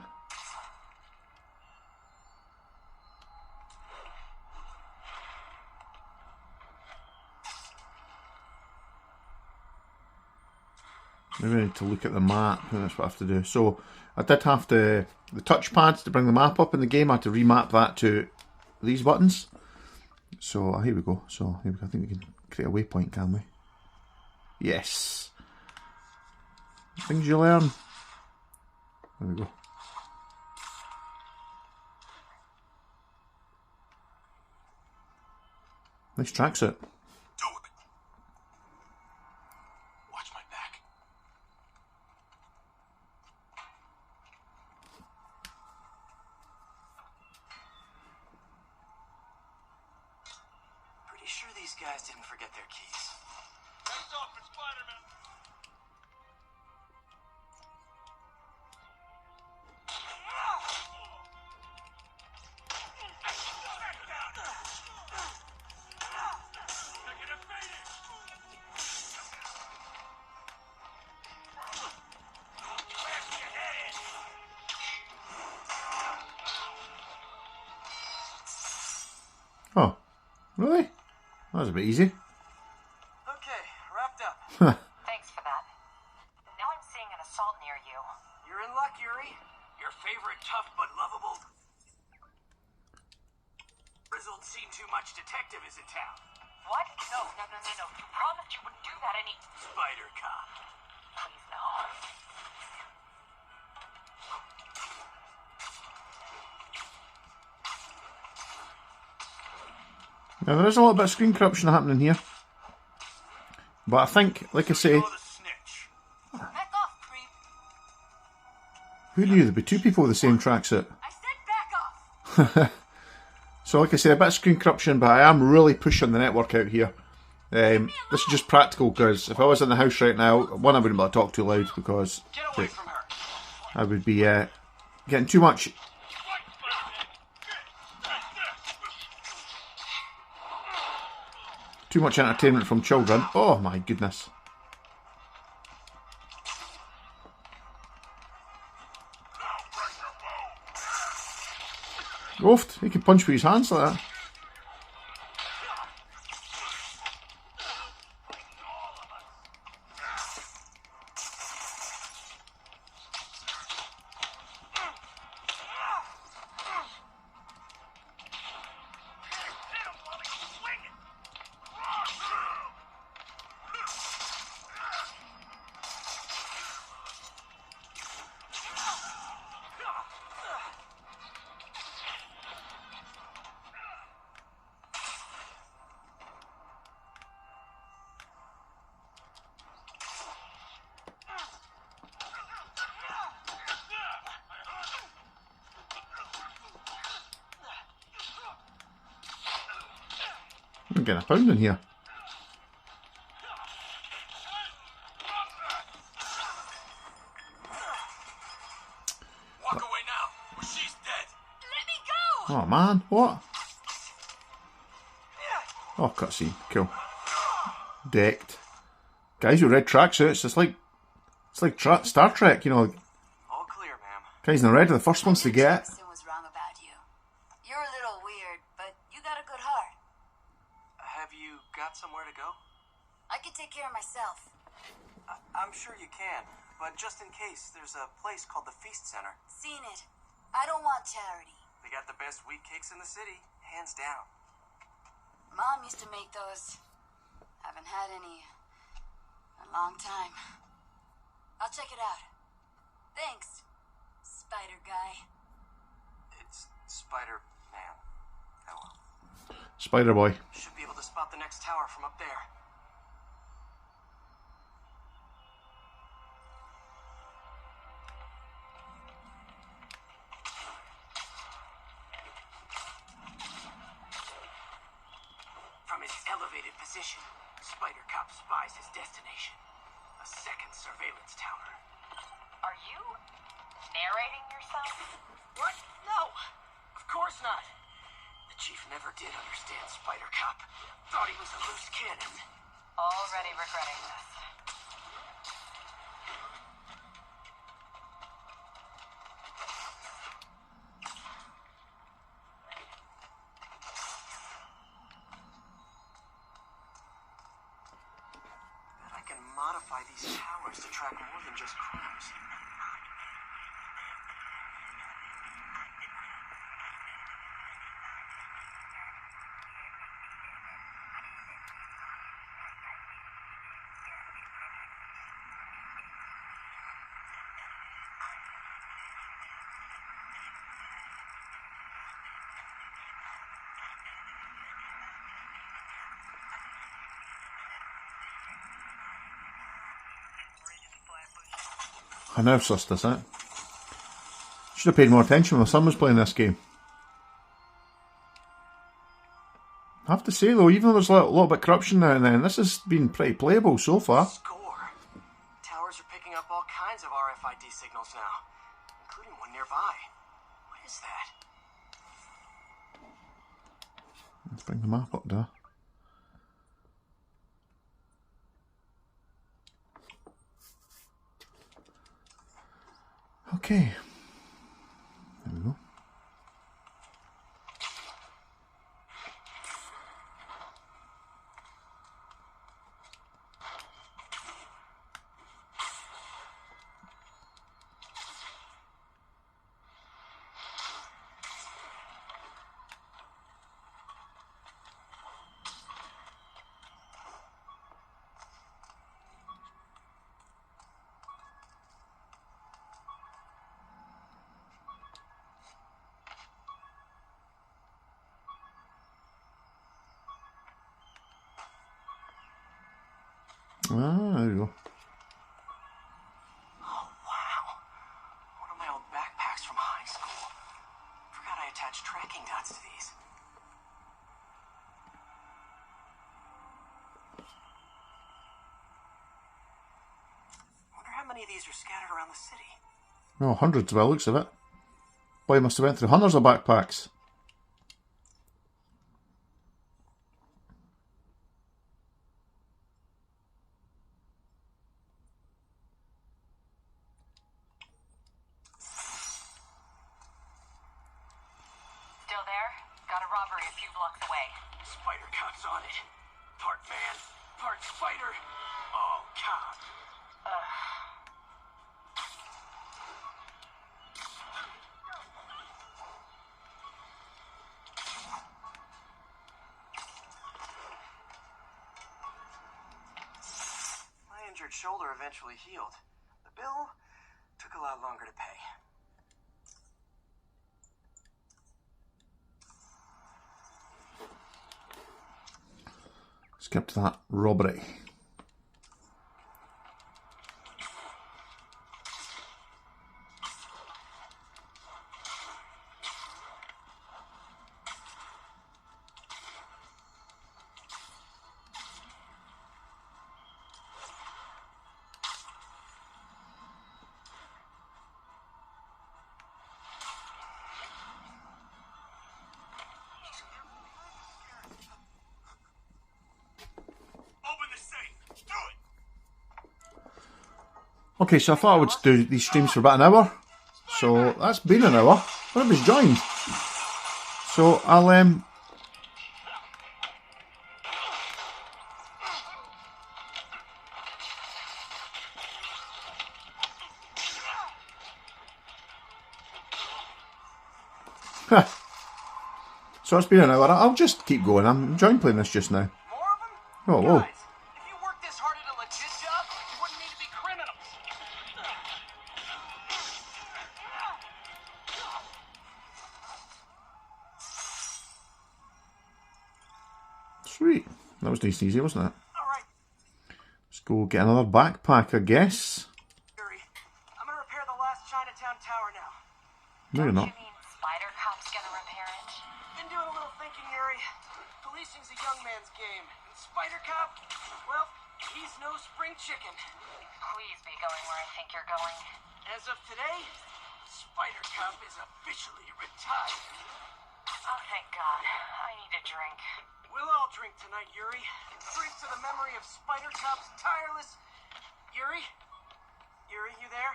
Maybe I need to look at the map, and that's what I have to do. So I did have the touchpads to bring the map up in the game. I had to remap that to these buttons. So here we go. So here we go. I think we can create a waypoint, can we? Yes. Things you learn. There we go. Nice tracksuit. Watch my back. Pretty sure these guys didn't forget their keys. Face off for Spider-Man. Oh, really? That was a bit easy. Okay, wrapped up. Thanks for that. Now I'm seeing an assault near you. You're in luck, Yuri. Your favorite tough but lovable grizzled seen too much detective is in town. What? No. You promised you wouldn't do that any... Spider Cop. Please, no. Now there is a little bit of screen corruption happening here. But I think, like I say, You're the snitch. Back off, creep. who knew there'd be two people with the same tracksuit? I said back off. So like I say, a bit of screen corruption, but I am really pushing the network out here. This is just practical, because if I was in the house right now, one, I wouldn't be able to talk too loud, because Get away from her. I would be getting too much. Too much entertainment from children. Oh my goodness. Oofed, he can punch with his hands like that. I'm getting a pound in here. Walk away now, or she's dead. Let me go. Oh man, what? Oh, cutscene, cool. Decked. Guys with red tracksuits, it's like Star Trek, you know. All clear, ma'am. Guys in the red are the first ones to get. Jameson was wrong about you. You're a little weird, but you got a good heart. Have you got somewhere to go? I can take care of myself. I'm sure you can, but just in case, there's a place called the Feast Center. Seen it. I don't want charity. They got the best wheat cakes in the city, hands down. Mom used to make those. Haven't had any in a long time. I'll check it out. Thanks, Spider Guy. It's Spider-Man. Oh well. Spider Boy. Should be able to spot the next tower from up there. From his elevated position, Spider Cop spies his destination. A second surveillance tower. Are you narrating yourself? What? No! Of course not. The chief never did understand Spider Cop. Thought he was a loose cannon. Already regretting this. That I can modify these towers to track more than just crimes. I now sussed this out. Should have paid more attention when my son was playing this game. I have to say though, even though there's a little bit of corruption now and then, this has been pretty playable so far. Score. Towers are picking up all kinds of RFID signals now, including one nearby. What is that? Let's bring the map up there. Okay. There we go. Ah, there we go. Oh, wow. One of my old backpacks from high school. Forgot I attached tracking dots to these. Wonder how many of these are scattered around the city. Oh, hundreds by the looks of it. Boy, must have went through hundreds of backpacks. Still there? Got a robbery a few blocks away. Spider Cop's on it. Part man, part spider. Oh, cop. My injured shoulder eventually healed. The bill took a lot longer to pay. Skip to that robbery. Okay, so I thought I would do these streams for about an hour. So that's been an hour. Nobody's joined. So I'll so it's been an hour. I'll just keep going. I'm enjoying playing this just now. More of them? Oh, whoa. Guys, if you worked this hard at a legit job, you wouldn't need to be criminals. Sweet. That was nice and easy, wasn't it? All right, Let's go get another backpack, I guess. Yuri. I'm gonna repair the last Chinatown tower now. No, you're not. You mean Spider Cop's gonna repair it? Been doing a little thinking, Yuri. Policing's a young man's game. And Spider Cop, well, he's no spring chicken. Please be going where I think you're going. As of today, Spider Cop is officially retired. Oh, thank God. I need a drink. We'll all drink tonight, Yuri. Drink to the memory of Spider Cop's tireless... Yuri? Yuri, you there?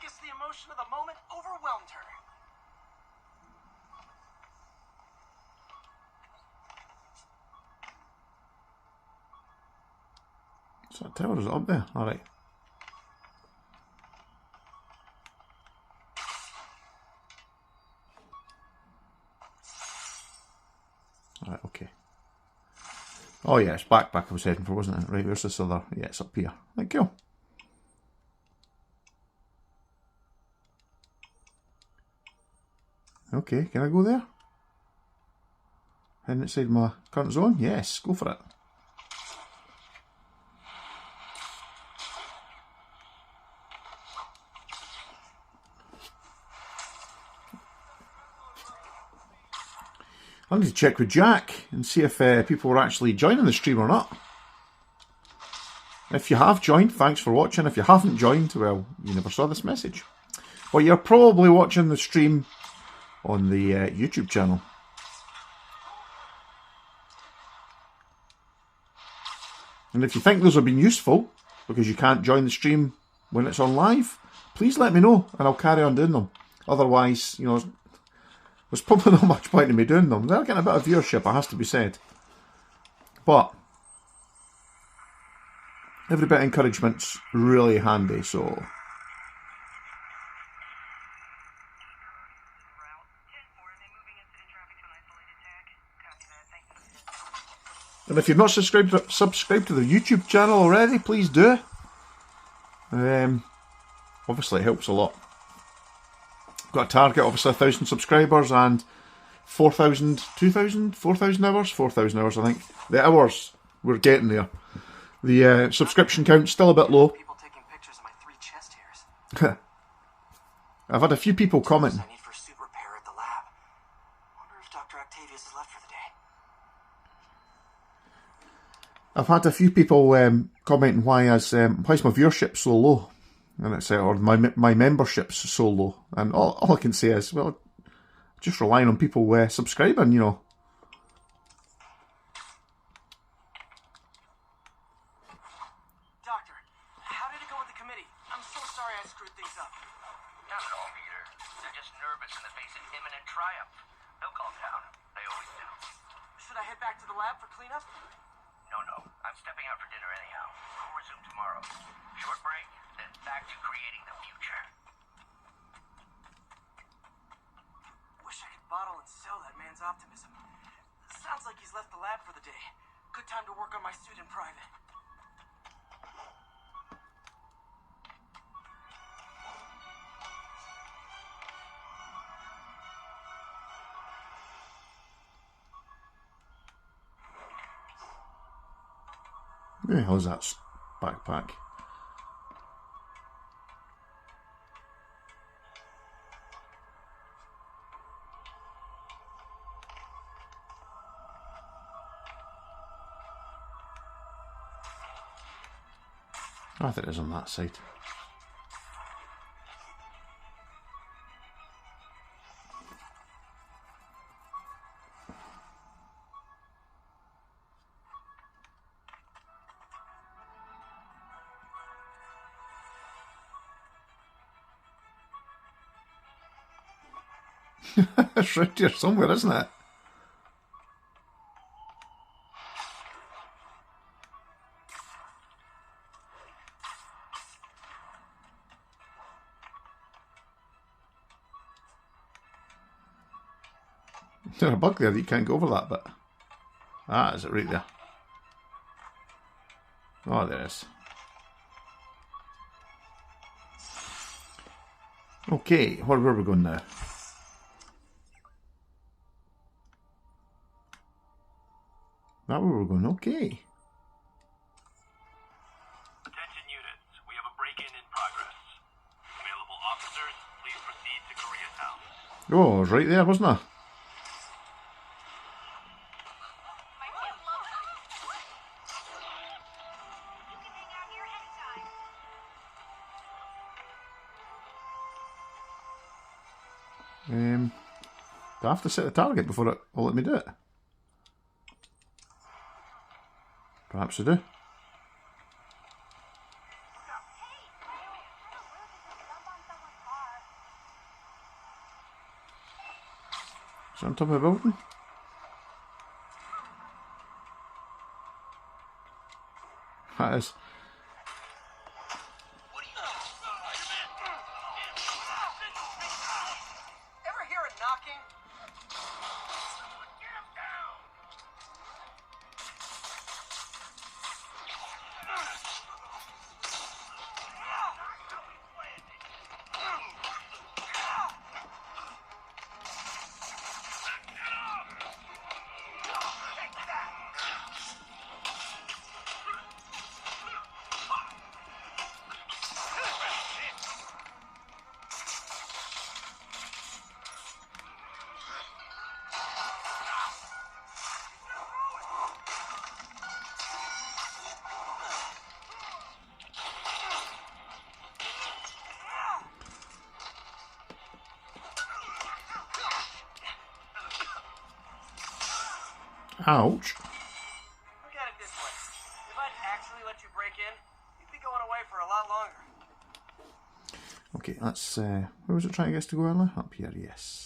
Guess the emotion of the moment overwhelmed her. So that tower is up there. Alright. Alright, okay. Oh yeah, it's backpack I was heading for, wasn't it? Right, where's this other? Yeah, it's up here. Right, cool. Okay, can I go there? Heading outside my current zone? Yes, go for it. I need to check with Jack and see if people were actually joining the stream or not. If you have joined, thanks for watching. If you haven't joined, well, you never saw this message. Well, you're probably watching the stream on the YouTube channel. And if you think those have been useful, because you can't join the stream when it's on live, please let me know and I'll carry on doing them. Otherwise, you know, there's probably not much point in me doing them. They're getting a bit of viewership, it has to be said. But every bit of encouragement's really handy, so... And if you've not subscribed to the YouTube channel already, please do. Obviously it helps a lot. Got a target, obviously 1,000 subscribers and 4,000, 2,000, 4,000 hours? 4,000 hours, I think. The hours, we're getting there. The subscription count's still a bit low. People taking pictures of my 3 chest hairs. I've had a few people commenting. I need for suit repair at the lab. Wonder if Dr. Octavius is left for the day. I've had a few people commenting why's my viewership so low, and it's or my membership's so low, and all I can say is, well, just relying on people subscribing, you know. Doctor, how did it go with the committee? I'm so sorry I screwed things up. Not at all, Peter. They're just nervous in the face of imminent triumph. They'll calm down. They always do. Should I head back to the lab for cleanup? No. I'm stepping out for dinner anyhow. We'll resume tomorrow. Short break, then back to creating the future. Wish I could bottle and sell that man's optimism. Sounds like he's left the lab for the day. Good time to work on my suit in private. Who the hell is that backpack? I think it is on that side. It's right here somewhere, isn't it? There's a bug there that you can't go over that bit. Ah, is it right there? Oh, there it is. Okay, where are we going now? That where we're going, okay. Attention units, we have a break-in in progress. Available officers, please proceed to Koreatown. Oh, I was right there, wasn't I? Do I have to set the target before it will let me do it? Perhaps I do. Is it on top of the building? That is. Ever hear a knocking? Ouch. Look at it this way. If I'd actually let you break in, you'd be going away for a lot longer. Okay, that's where was it trying to get us to go earlier? Up here, yes.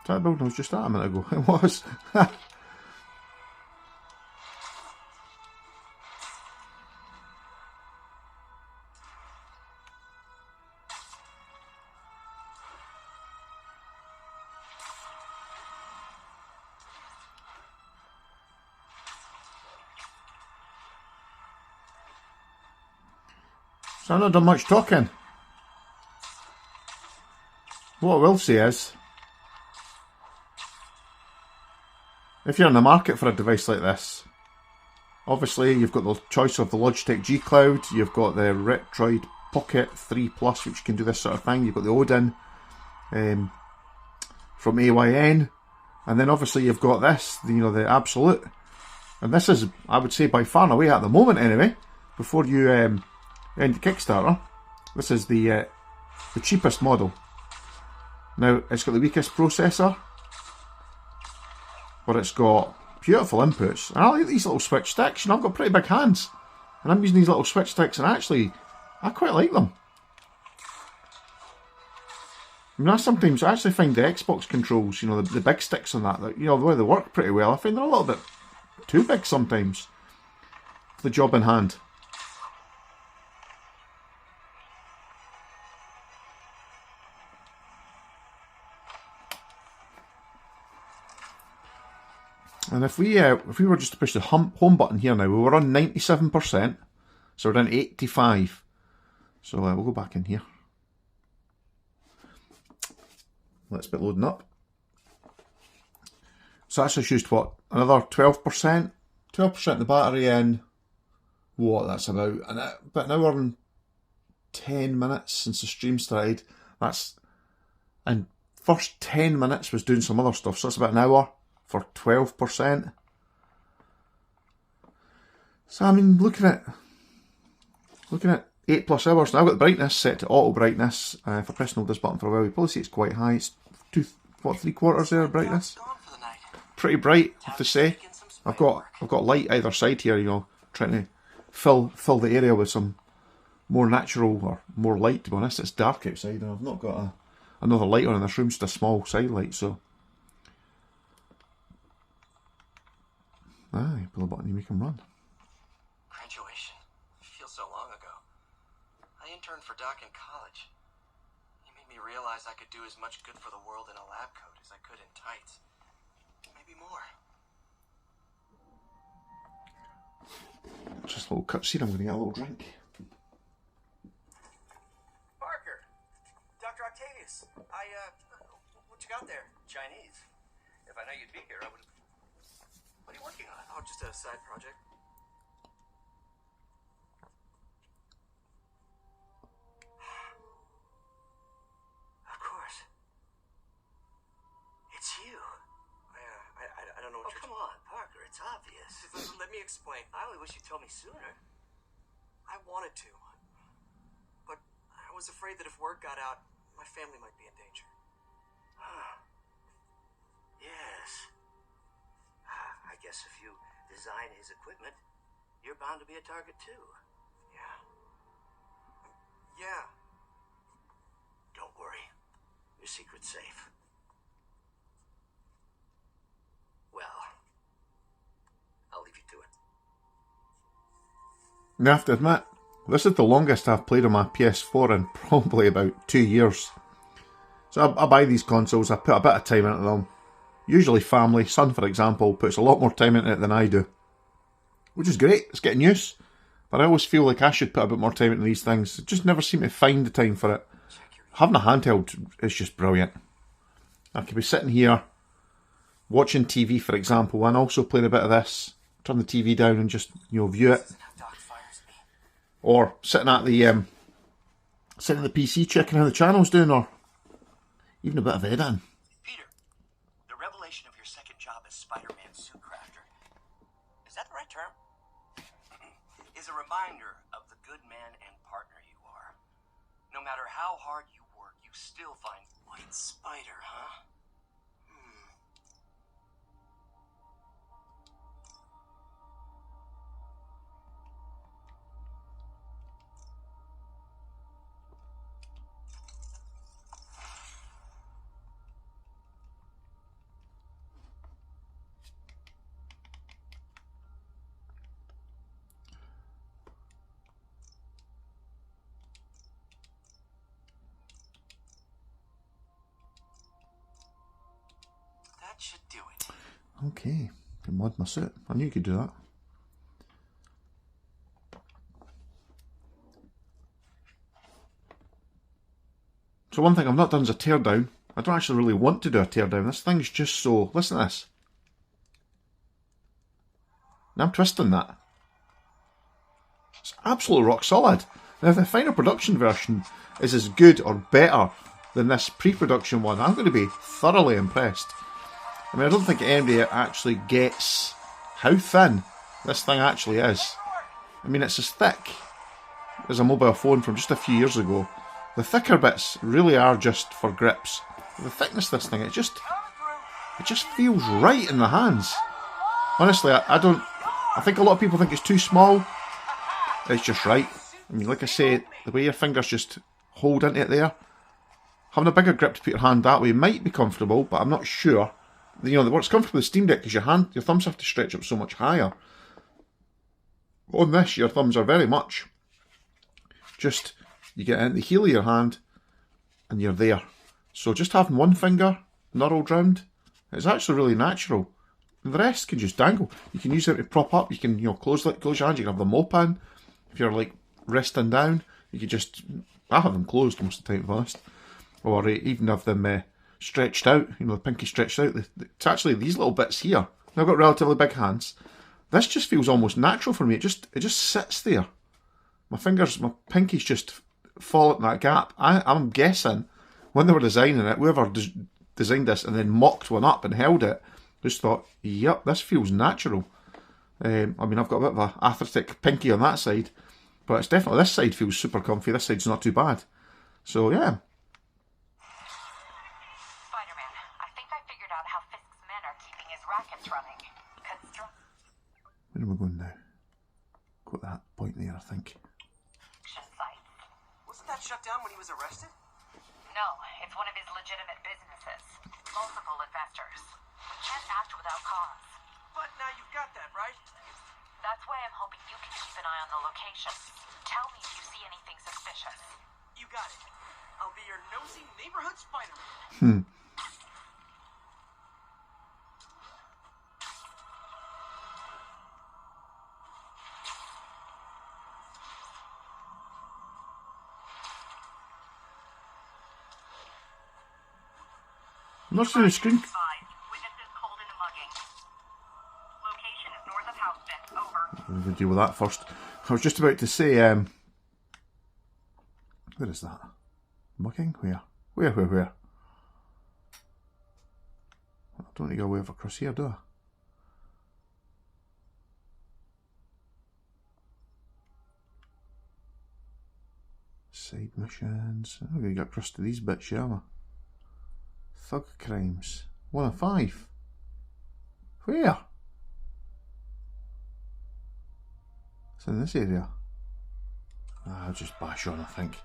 That building was just that a minute ago. It was. So I've not done much talking. What I will say is, if you're in the market for a device like this, obviously you've got the choice of the Logitech G Cloud, you've got the Retroid Pocket 3 Plus, which can do this sort of thing, you've got the Odin from AYN, and then obviously you've got this, the Abxylute. And this is, I would say, by far and away at the moment anyway, before you end Kickstarter, this is the cheapest model. Now, it's got the weakest processor, but it's got beautiful inputs. And I like these little switch sticks. I've got pretty big hands, and I'm using these little switch sticks, and actually, I quite like them. I mean, I actually find the Xbox controls, the big sticks on that, the way they work pretty well. I find they're a little bit too big sometimes for the job in hand. And if we were just to push the home button here now, we were on 97%, so we're down to 85. So we'll go back in here. Let's be loading up. So that's just used what, another 12%? 12% the battery in what that's about an hour and 10 minutes since the stream started. And first 10 minutes was doing some other stuff, so that's about an hour for 12%. So I mean, looking at 8+ hours now. I've got the brightness set to auto brightness. If I press and hold this button for a while, you probably see it's quite high. It's 3/4 there brightness. Pretty bright, I have to say. I've got light either side here, trying to fill the area with some more natural or more light. To be honest, it's dark outside, and I've not got another light on in this room, just a small side light. So. You pull the button, you make them run. Graduation. Feels so long ago. I interned for Doc in college. He made me realize I could do as much good for the world in a lab coat as I could in tights. Maybe more. Just a little cutscene, I'm going to get a little drink. Parker! Dr. Octavius, what you got there? Chinese. If I know you'd be here, I would have... What are you working on? Oh, just a side project. Of course. It's you. I don't know what you're... Come on, Parker, it's obvious. Let me explain. I only wish you'd told me sooner. I wanted to, but I was afraid that if word got out, my family might be in danger. Yes. I guess if you design his equipment, you're bound to be a target too. Yeah. Yeah. Don't worry. Your secret's safe. Well, I'll leave you to it. I have to admit, this is the longest I've played on my PS4 in probably about 2 years. So I buy these consoles, I put a bit of time into them. Usually family, son for example, puts a lot more time into it than I do. Which is great, it's getting use. But I always feel like I should put a bit more time into these things. I just never seem to find the time for it. Having a handheld is just brilliant. I could be sitting here, watching TV for example, and also playing a bit of this. Turn the TV down and just, view it. Or sitting at the PC checking how the channel's doing, or even a bit of editing. Peter, the revelation of your second job as Spider-Man suit crafter, is that the right term? Is a reminder of the good man and partner you are. No matter how hard you work, you still find White Spider, huh? That should do it. Okay, can mod my suit. I knew you could do that. So one thing I've not done is a teardown. I don't actually really want to do a teardown. This thing's just so... Listen to this. Now I'm twisting that. It's absolutely rock solid. Now if the final production version is as good or better than this pre-production one, I'm going to be thoroughly impressed. I mean, I don't think anybody actually gets how thin this thing actually is. I mean, it's as thick as a mobile phone from just a few years ago. The thicker bits really are just for grips. The thickness of this thing, it just feels right in the hands. Honestly, I think a lot of people think it's too small. It's just right. I mean, like I say, the way your fingers just hold into it there, having a bigger grip to put your hand that way might be comfortable, but I'm not sure. What's comfortable with the Steam Deck is your thumbs have to stretch up so much higher. On this, your thumbs are very much just, you get into the heel of your hand and you're there. So just having one finger knurled round is actually really natural. And the rest can just dangle. You can use them to prop up, you can close your hands, you can have them open. If you're like resting down, you can just, I have them closed most of the time to be honest. Or even have them stretched out, the pinky stretched out. It's actually these little bits here. Now I've got relatively big hands. This just feels almost natural for me. It just sits there. My pinkies just fall in that gap. I'm guessing when they were designing it, whoever designed this and then mocked one up and held it, just thought, yep, this feels natural. I mean, I've got a bit of an athletic pinky on that side, but it's definitely, this side feels super comfy. This side's not too bad. So yeah. Where am I going now? Got that point there, I think. Wasn't that shut down when he was arrested? No, it's one of his legitimate businesses. Multiple investors. We can't act without cause. But now you've got that, right? That's why I'm hoping you can keep an eye on the location. Tell me if you see anything suspicious. You got it. I'll be your nosy neighborhood Spider-Man. I'm not seeing the screen. Witnesses called in a mugging. Location is north of Then over. We'll deal with that first. I was just about to say, where is that? Mucking? Where? Where? I don't need to go way over across here, do I? Side missions. I'm going to get across to these bits, yeah, am I? Thug crimes. 1 of 5. Where? It's in this area. I'll just bash on, I think.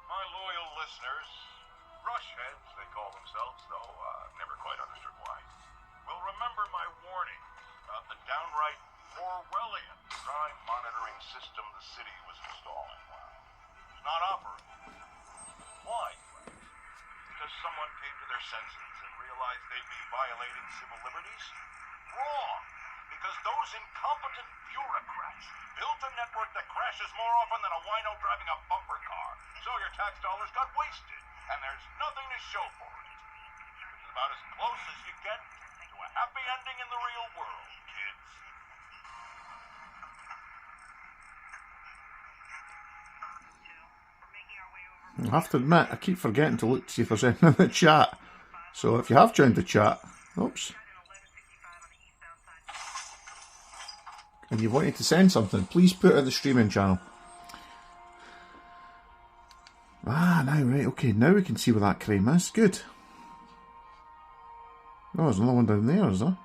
My loyal listeners, rushheads they call themselves, though never quite understood why, will remember my warning about the downright Orwellian crime monitoring system the city was installing. Well, it's not operating. Why? Because someone came to their senses and realized they'd be violating civil liberties? Wrong! Because those incompetent bureaucrats built a network that crashes more often than a wino driving a bumper car. So your tax dollars got wasted, and there's nothing to show for it. It's about as close as you get to a happy ending in the real world, kids. I have to admit, I keep forgetting to look to see if there's anything in the chat. So if you have joined the chat, oops, and you wanted to send something, please put it in the streaming channel. Ah, now, right, okay, now we can see where that crime is. Good. Oh, there's another one down there, is there?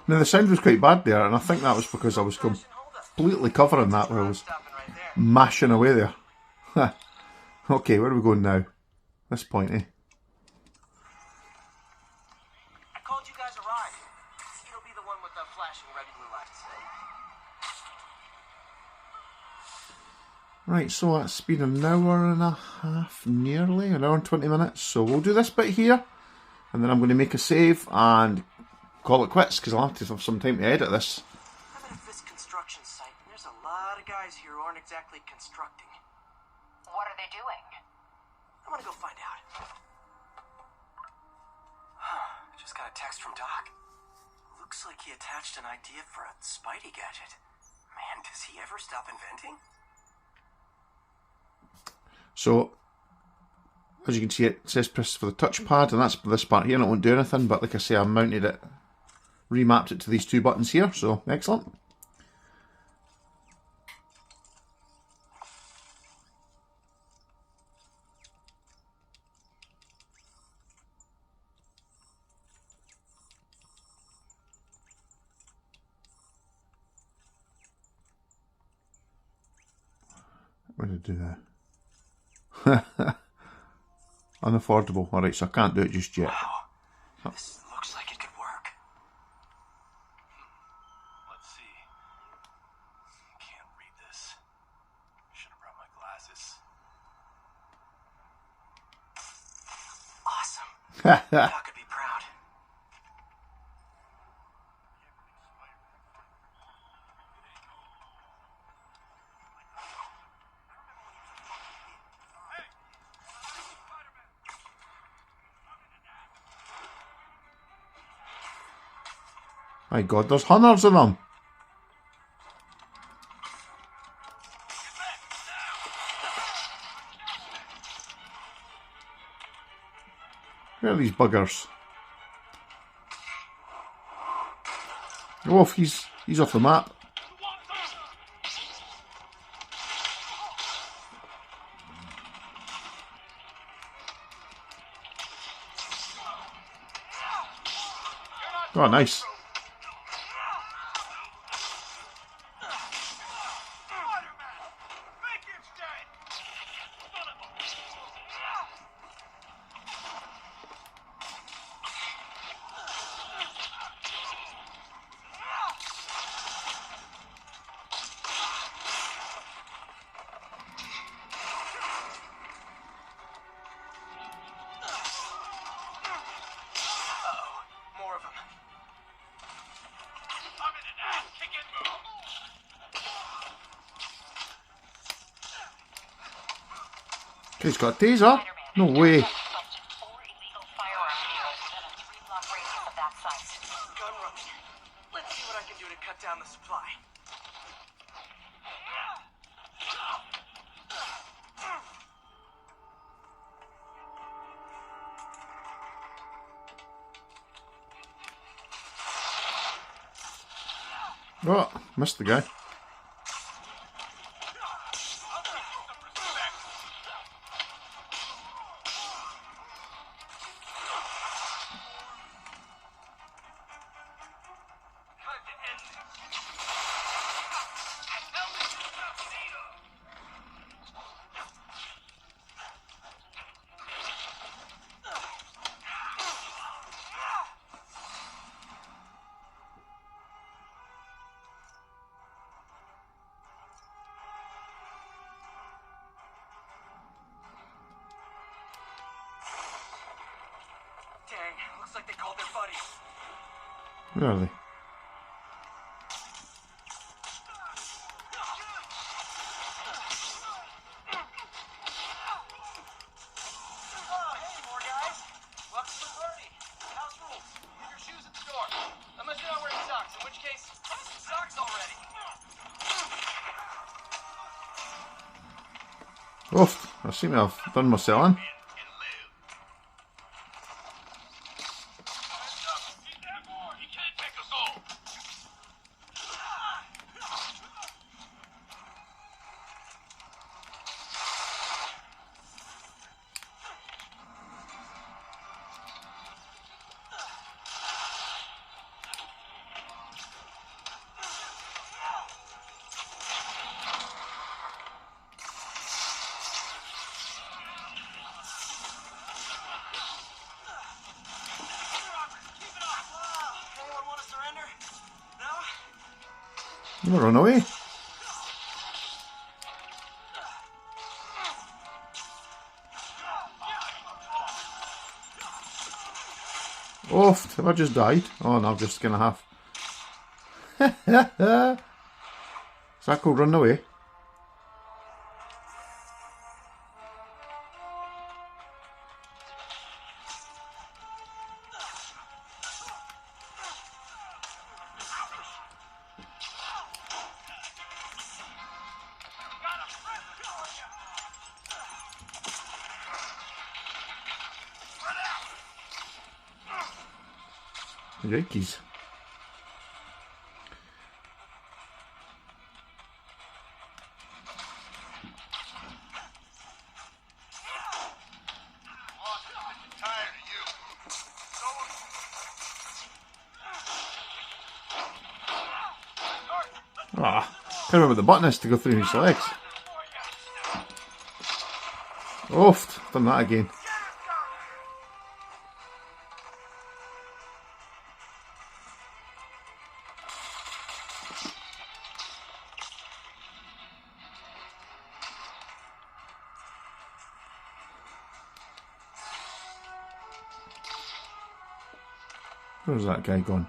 Now the sound was quite bad there, and I think that was because I was completely covering that where I was mashing away there. Okay, where are we going now? This point, eh? I called you guys a ride. It'll be the one with the flashing red and blue lights. Right, so that's been an hour and a half, nearly, an hour and 20 minutes. So we'll do this bit here, and then I'm going to make a save and call it quits, because I'll have to have some time to edit this. I'm at a Fisk construction site, and there's a lot of guys here who aren't exactly constructing. What are they doing? I want to go find out. I just got a text from Doc. Looks like he attached an idea for a Spidey gadget. Man, does he ever stop inventing? So, as you can see, it says press for the touchpad, and that's this part here, and it won't do anything, but like I say, I mounted it, remapped it to these two buttons here, so excellent. What did I do there? Unaffordable. Alright, so I can't do it just yet. Wow. This looks like it could work. Let's see. Can't read this. Should have brought my glasses. Awesome. Doc could be proud. My God, there's hundreds of them. Where are these buggers? Oh, he's off the map. Oh, nice. More of them. I'm in an ass-kicking mood. He's got a taser. No way. Busted 4 illegal firearm dealers within a 3-block radius of that site. Gun running. Let's see what I can do to cut down the supply. Oh, missed the guy. Dang, looks like they called their buddies. Where are they? Oh, hey, more guys. Welcome to the party. House rules. Leave your shoes at the door. Unless you're not wearing socks, in which case, have some socks already. Oof, I seem to have done my selling. Anyone want to surrender? No? You wanna run away? Oof, have I just died? Oh no, I'm just gonna have. Is that called running away? Yikes. Ah, can't remember what the button is to go through his legs. Oof, done that again. Where's that guy gone?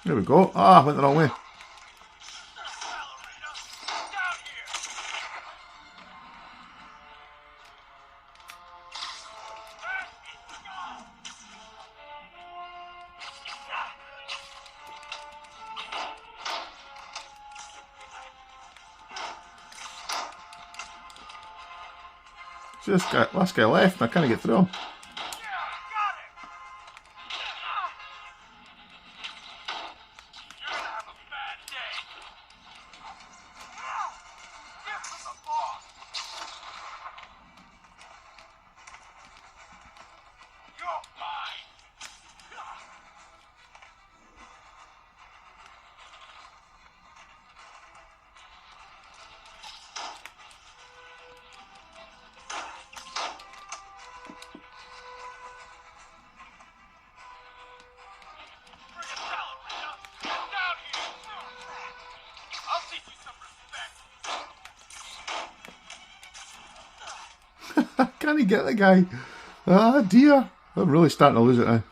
There we go. Ah, I went the wrong way. See this guy, last guy left and I can't get through him. Can't he get the guy? Ah, dear. I'm really starting to lose it now.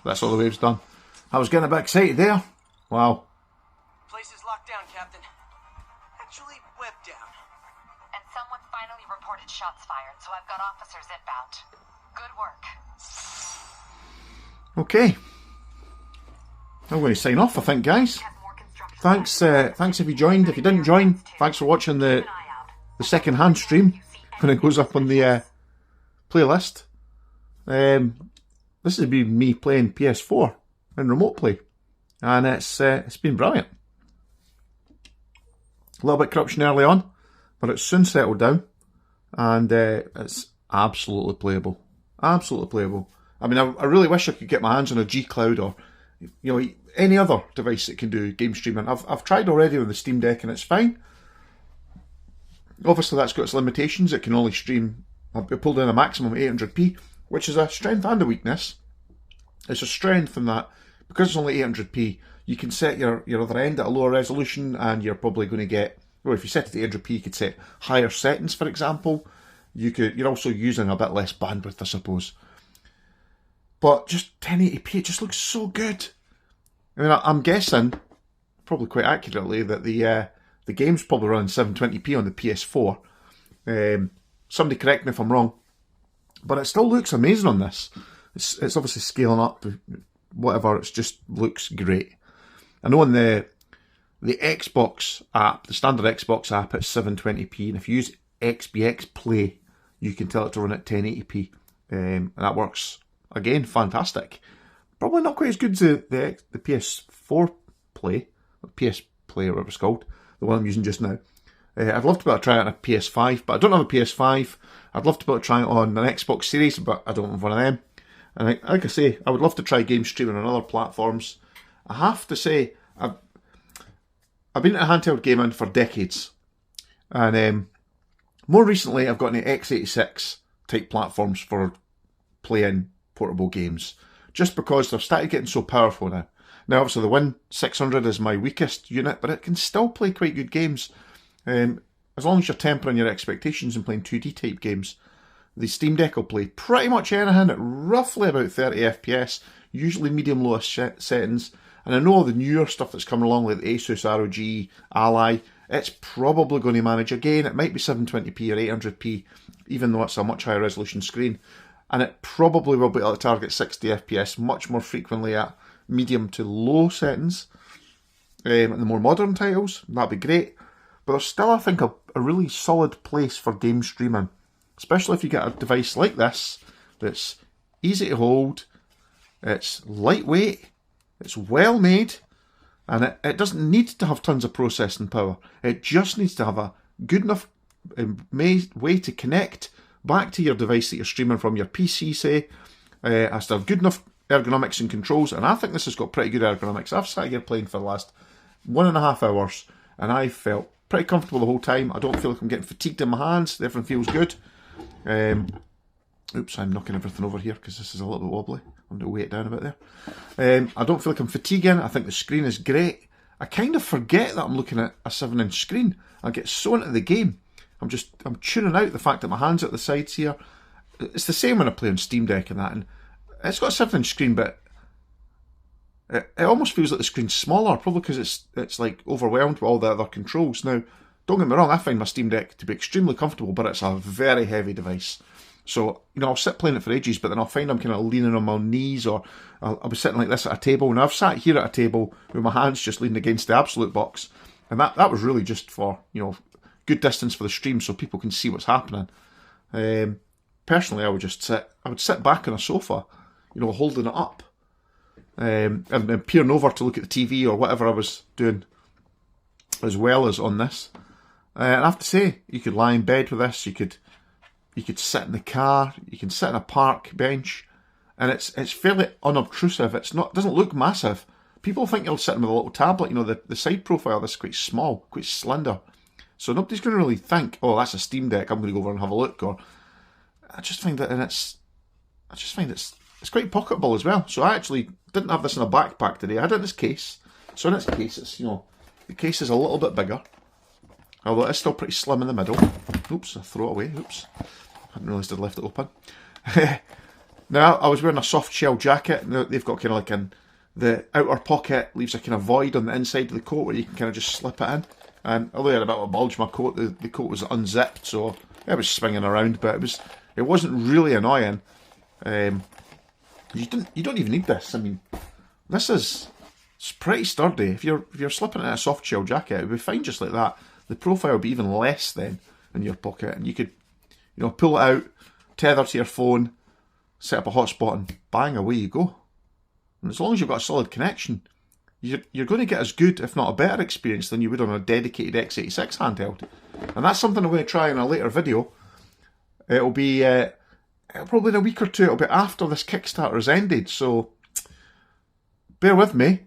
That's all the wave's done. I was getting a bit excited there. Wow. Place is locked down, Captain. Actually, web down. And someone finally reported shots fired, so I've got officers inbound. Good work. Okay. I'm going to sign off, I think, guys. Thanks if you joined. If you didn't join, thanks for watching the second-hand stream when it goes up on the playlist. This has been me playing PS4 in remote play, and it's been brilliant. A little bit of corruption early on, but it's soon settled down, and it's absolutely playable. Absolutely playable. I mean, I really wish I could get my hands on a G Cloud or any other device that can do game streaming. I've tried already on the Steam Deck, and it's fine. Obviously, that's got its limitations. It can only stream. I've pulled in a maximum 800p. Which is a strength and a weakness. It's a strength in that, because it's only 800p, you can set your other end at a lower resolution, and you're probably going to get, well, if you set it to 800p, you could set higher settings, for example. You're also using a bit less bandwidth, I suppose. But just 1080p, it just looks so good. I mean, I'm guessing, probably quite accurately, that the game's probably running 720p on the PS4. Somebody correct me if I'm wrong. But it still looks amazing on this. It's obviously scaling up, whatever, it just looks great. I know on the Xbox app, the standard Xbox app, it's 720p, and if you use XBX Play, you can tell it to run at 1080p. And that works, again, fantastic. Probably not quite as good as the PS4 Play, or PS Play, or whatever it's called, the one I'm using just now. I'd love to be able to try it on a PS5, but I don't have a PS5. I'd love to be able to try it on an Xbox Series, but I don't have one of them. And like I say, I would love to try game streaming on other platforms. I have to say, I've been into handheld gaming for decades. And more recently, I've got into x86 type platforms for playing portable games. Just because they've started getting so powerful now. Now, obviously, the Win 600 is my weakest unit, but it can still play quite good games. As long as you're tempering your expectations and playing 2D type games, the Steam Deck will play pretty much anything at roughly about 30 FPS, usually medium-low settings. And I know the newer stuff that's coming along, like the Asus ROG Ally, it's probably going to manage again. It might be 720p or 800p, even though it's a much higher resolution screen. And it probably will be able to target 60 FPS much more frequently at medium to low settings. And the more modern titles, that'd be great. But there's still, I think, a really solid place for game streaming. Especially if you get a device like this, that's easy to hold, it's lightweight, it's well made, and it doesn't need to have tons of processing power. It just needs to have a good enough way to connect back to your device that you're streaming from, your PC, say. It has to have good enough ergonomics and controls, and I think this has got pretty good ergonomics. I've sat here playing for the last 1.5 hours, and I felt pretty comfortable the whole time. I don't feel like I'm getting fatigued in my hands. Everything feels good. Oops, I'm knocking everything over here because this is a little bit wobbly. I'm going to weigh it down a bit there. I don't feel like I'm fatiguing. I think the screen is great. I kind of forget that I'm looking at a 7-inch screen. I get so into the game. I'm tuning out the fact that my hands are at the sides here. It's the same when I play on Steam Deck and that. And it's got a 7-inch screen, but it almost feels like the screen's smaller, probably because it's like overwhelmed with all the other controls. Now, don't get me wrong, I find my Steam Deck to be extremely comfortable, but it's a very heavy device. So, I'll sit playing it for ages, but then I'll find I'm kind of leaning on my knees, or I'll be sitting like this at a table. And I've sat here at a table with my hands just leaning against the Abxylute box, and that was really just for, good distance for the stream so people can see what's happening. Personally, I would sit back on a sofa, holding it up. And peering over to look at the TV or whatever I was doing, as well as on this. And I have to say, you could lie in bed with this. You could sit in the car. You can sit in a park bench. and it's fairly unobtrusive. It doesn't look massive. People think you're sitting with a little tablet. You know, the side profile of this is quite small, quite slender. So nobody's going to really think, oh, that's a Steam Deck, I'm going to go over and have a look. Or I just find that, it's quite pocketable as well. So I actually didn't have this in a backpack today. I had it in this case. So in its case, it's, you know, the case is a little bit bigger, although it's still pretty slim in the middle. Oops, I throw it away. Oops, I hadn't realised I'd left it open. Now, I was wearing a soft shell jacket. Now, they've got kind of like the outer pocket leaves a kind of void on the inside of the coat where you can kind of just slip it in. And although I had a bit of a bulge in my coat, the coat was unzipped, so it was swinging around, but it wasn't really annoying. You don't even need this. I mean, it's pretty sturdy. If you're slipping it in a soft shell jacket, it would be fine just like that. The profile would be even less then in your pocket, and you could, you know, pull it out, tether to your phone, set up a hotspot, and bang, away you go. And as long as you've got a solid connection, you're going to get as good, if not a better experience than you would on a dedicated x86 handheld. And that's something I'm going to try in a later video. It'll probably in a week or two. It'll be after this Kickstarter has ended, so bear with me.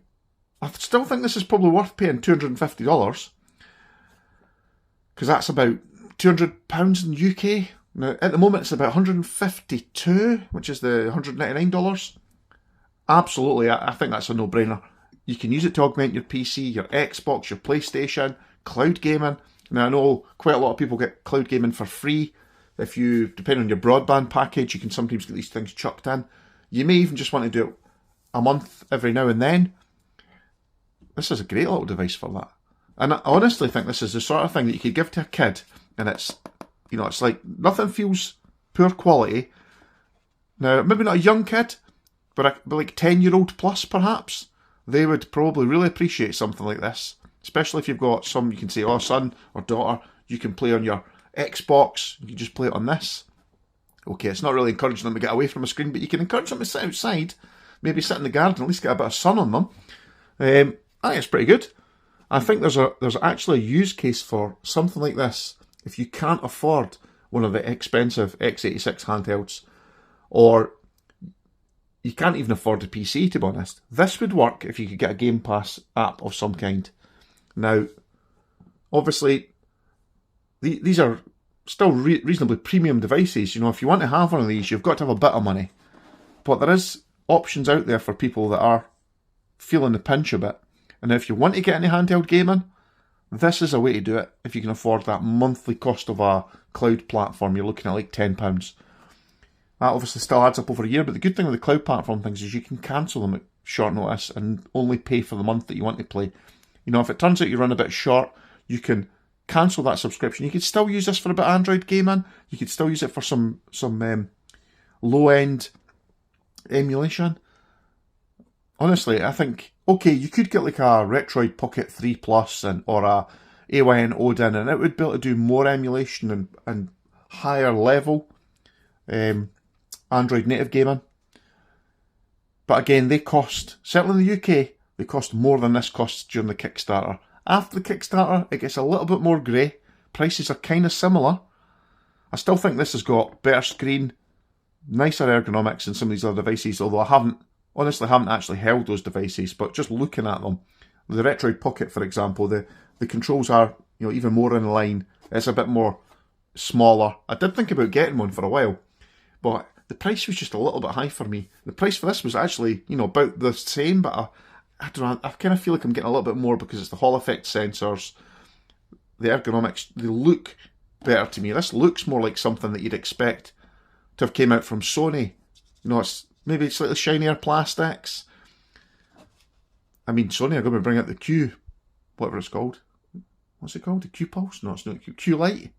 I still think this is probably worth paying $250, because that's about £200 in UK. Now, at the moment, it's about $152, which is the $199. Absolutely, I think that's a no-brainer. You can use it to augment your PC, your Xbox, your PlayStation, cloud gaming. Now, I know quite a lot of people get cloud gaming for free. If you, depending on your broadband package, you can sometimes get these things chucked in. You may even just want to do it a month every now and then. This is a great little device for that. And I honestly think this is the sort of thing that you could give to a kid, and it's, you know, it's like nothing feels poor quality. Now, maybe not a young kid, but like 10-year-old plus perhaps, they would probably really appreciate something like this. Especially if you've got some, you can say, oh, son or daughter, you can play on your Xbox, you can just play it on this. Okay, it's not really encouraging them to get away from a screen, but you can encourage them to sit outside, maybe sit in the garden, at least get a bit of sun on them. I think it's pretty good. I think there's actually a use case for something like this if you can't afford one of the expensive x86 handhelds, or you can't even afford a PC, to be honest. This would work if you could get a Game Pass app of some kind. Now, obviously, these are still reasonably premium devices. You know, if you want to have one of these, you've got to have a bit of money. But there is options out there for people that are feeling the pinch a bit. And if you want to get into handheld gaming, this is a way to do it. If you can afford that monthly cost of a cloud platform, you're looking at like £10. That obviously still adds up over a year, but the good thing with the cloud platform things is you can cancel them at short notice and only pay for the month that you want to play. You know, if it turns out you run a bit short, you can cancel that subscription. You could still use this for a bit of Android gaming. You could still use it for some low-end emulation. Honestly, I think, okay, you could get like a Retroid Pocket 3 Plus or a AYN Odin, and it would be able to do more emulation and higher level Android native gaming. But again, they cost, certainly in the UK, they cost more than this costs during the Kickstarter. After the Kickstarter, it gets a little bit more grey. Prices are kind of similar. I still think this has got better screen, nicer ergonomics than some of these other devices, although I honestly haven't actually held those devices, but just looking at them, the Retroid Pocket, for example, the controls are, you know, even more in line. It's a bit more smaller. I did think about getting one for a while, but the price was just a little bit high for me. The price for this was actually, you know, about the same, but I don't know, I kind of feel like I'm getting a little bit more because it's the Hall effect sensors, the ergonomics, they look better to me. This looks more like something that you'd expect to have came out from Sony. You know, it's maybe slightly shinier plastics. I mean, Sony are going to bring out the Q, whatever it's called. What's it called? The Q Pulse? No, it's not Q Lite.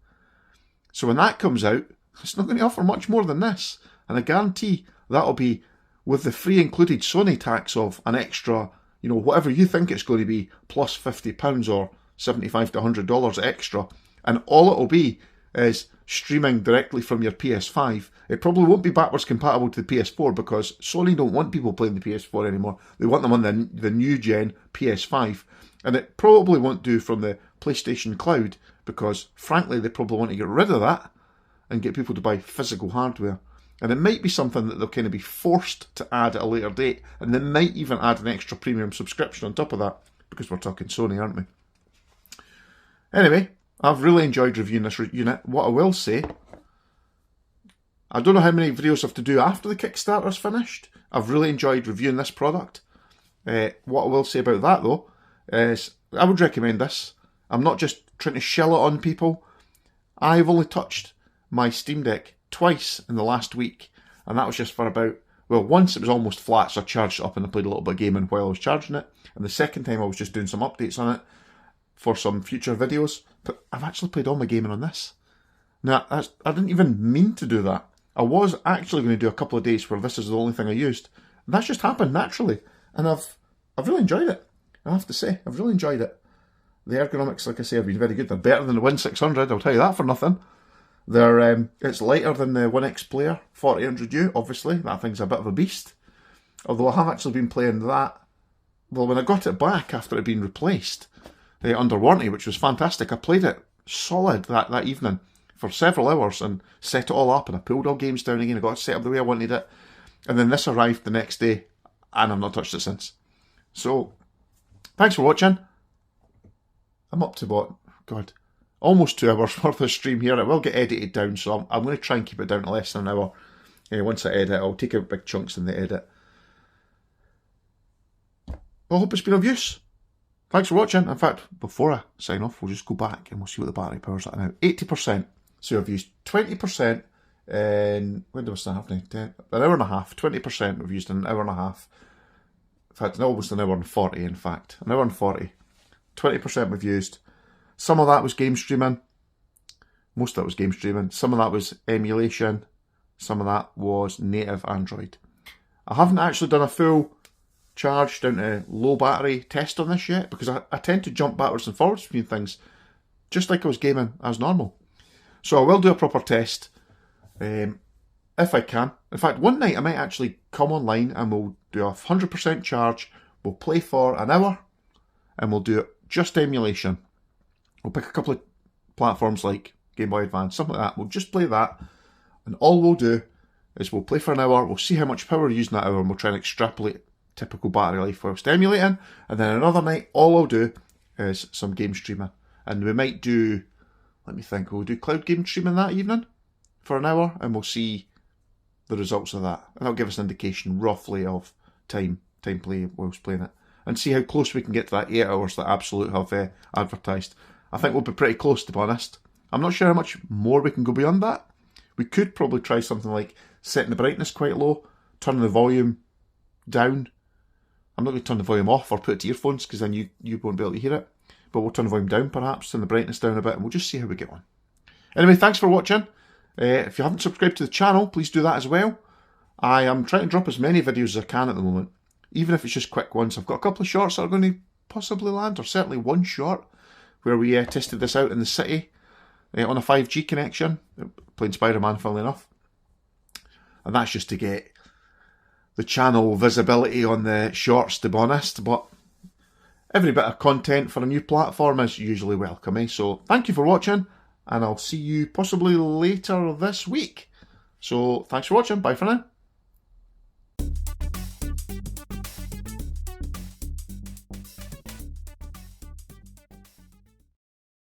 So when that comes out, it's not going to offer much more than this. And I guarantee that'll be with the free included Sony tax of an extra, you know, whatever you think it's going to be, plus £50 or $75 to $100 extra. And all it'll be is streaming directly from your PS5. It probably won't be backwards compatible to the PS4 because Sony don't want people playing the PS4 anymore. They want them on the new gen PS5. And it probably won't do from the PlayStation Cloud because, frankly, they probably want to get rid of that and get people to buy physical hardware. And it might be something that they'll kind of be forced to add at a later date, and they might even add an extra premium subscription on top of that, because we're talking Sony, aren't we? Anyway, I've really enjoyed reviewing this unit. What I will say, I don't know how many videos I have to do after the Kickstarter's finished. I've really enjoyed reviewing this product. What I will say about that though, is I would recommend this. I'm not just trying to shell it on people. I've only touched my Steam Deck twice in the last week, and that was just for about, well, once it was almost flat, so I charged it up and I played a little bit of gaming while I was charging it, and the second time I was just doing some updates on it for some future videos. But I've actually played all my gaming on this. Now, I didn't even mean to do that. I was actually going to do a couple of days where this is the only thing I used, and that's just happened naturally, and I've really enjoyed it. I have to say, I've really enjoyed it. The ergonomics, like I say, have been very good. They're better than the Win 600, I'll tell you that for nothing. They're it's lighter than the 1X Player 4000U, obviously. That thing's a bit of a beast. Although I have actually been playing that. Well, when I got it back after it had been replaced, under warranty, which was fantastic, I played it solid that evening for several hours and set it all up, and I pulled all games down again. I got it set up the way I wanted it. And then this arrived the next day, and I've not touched it since. So, thanks for watching. I'm up to what? God, almost 2 hours worth of stream here. It will get edited down, so I'm going to try and keep it down to less than an hour. Once I edit, I'll take out big chunks in the edit. I hope it's been of use. Thanks for watching. In fact, before I sign off, we'll just go back and we'll see what the battery power's at now. 80%. So I've used 20% in, when do I start happening? An hour and a half. 20% we've used in an hour and a half. In fact, almost an hour and 40, in fact. An hour and 40. 20% we've used. Some of that was game streaming. Most of that was game streaming. Some of that was emulation. Some of that was native Android. I haven't actually done a full charge down to low battery test on this yet, because I tend to jump backwards and forwards between things, just like I was gaming as normal. So I will do a proper test if I can. In fact, one night I might actually come online and we'll do a 100% charge. We'll play for an hour and we'll do just emulation. We'll pick a couple of platforms like Game Boy Advance, something like that. We'll just play that, and all we'll do is we'll play for an hour, we'll see how much power we're using that hour, and we'll try and extrapolate typical battery life whilst emulating. And then another night, all I'll do is some game streaming. And we might do, let me think, we'll do cloud game streaming that evening for an hour, and we'll see the results of that. And that'll give us an indication roughly of time play whilst playing it, and see how close we can get to that 8 hours that Abxylute have advertised. I think we'll be pretty close, to be honest. I'm not sure how much more we can go beyond that. We could probably try something like setting the brightness quite low, turning the volume down. I'm not going to turn the volume off or put it to earphones, because then you won't be able to hear it. But we'll turn the volume down perhaps, turn the brightness down a bit, and we'll just see how we get on. Anyway, thanks for watching. If you haven't subscribed to the channel, please do that as well. I am trying to drop as many videos as I can at the moment, even if it's just quick ones. I've got a couple of shorts that are going to possibly land, or certainly one short, where we tested this out in the city on a 5G connection, playing Spiderman, funnily enough. And that's just to get the channel visibility on the shorts, to be honest. But every bit of content for a new platform is usually welcome, So thank you for watching, and I'll see you possibly later this week. So thanks for watching. Bye for now.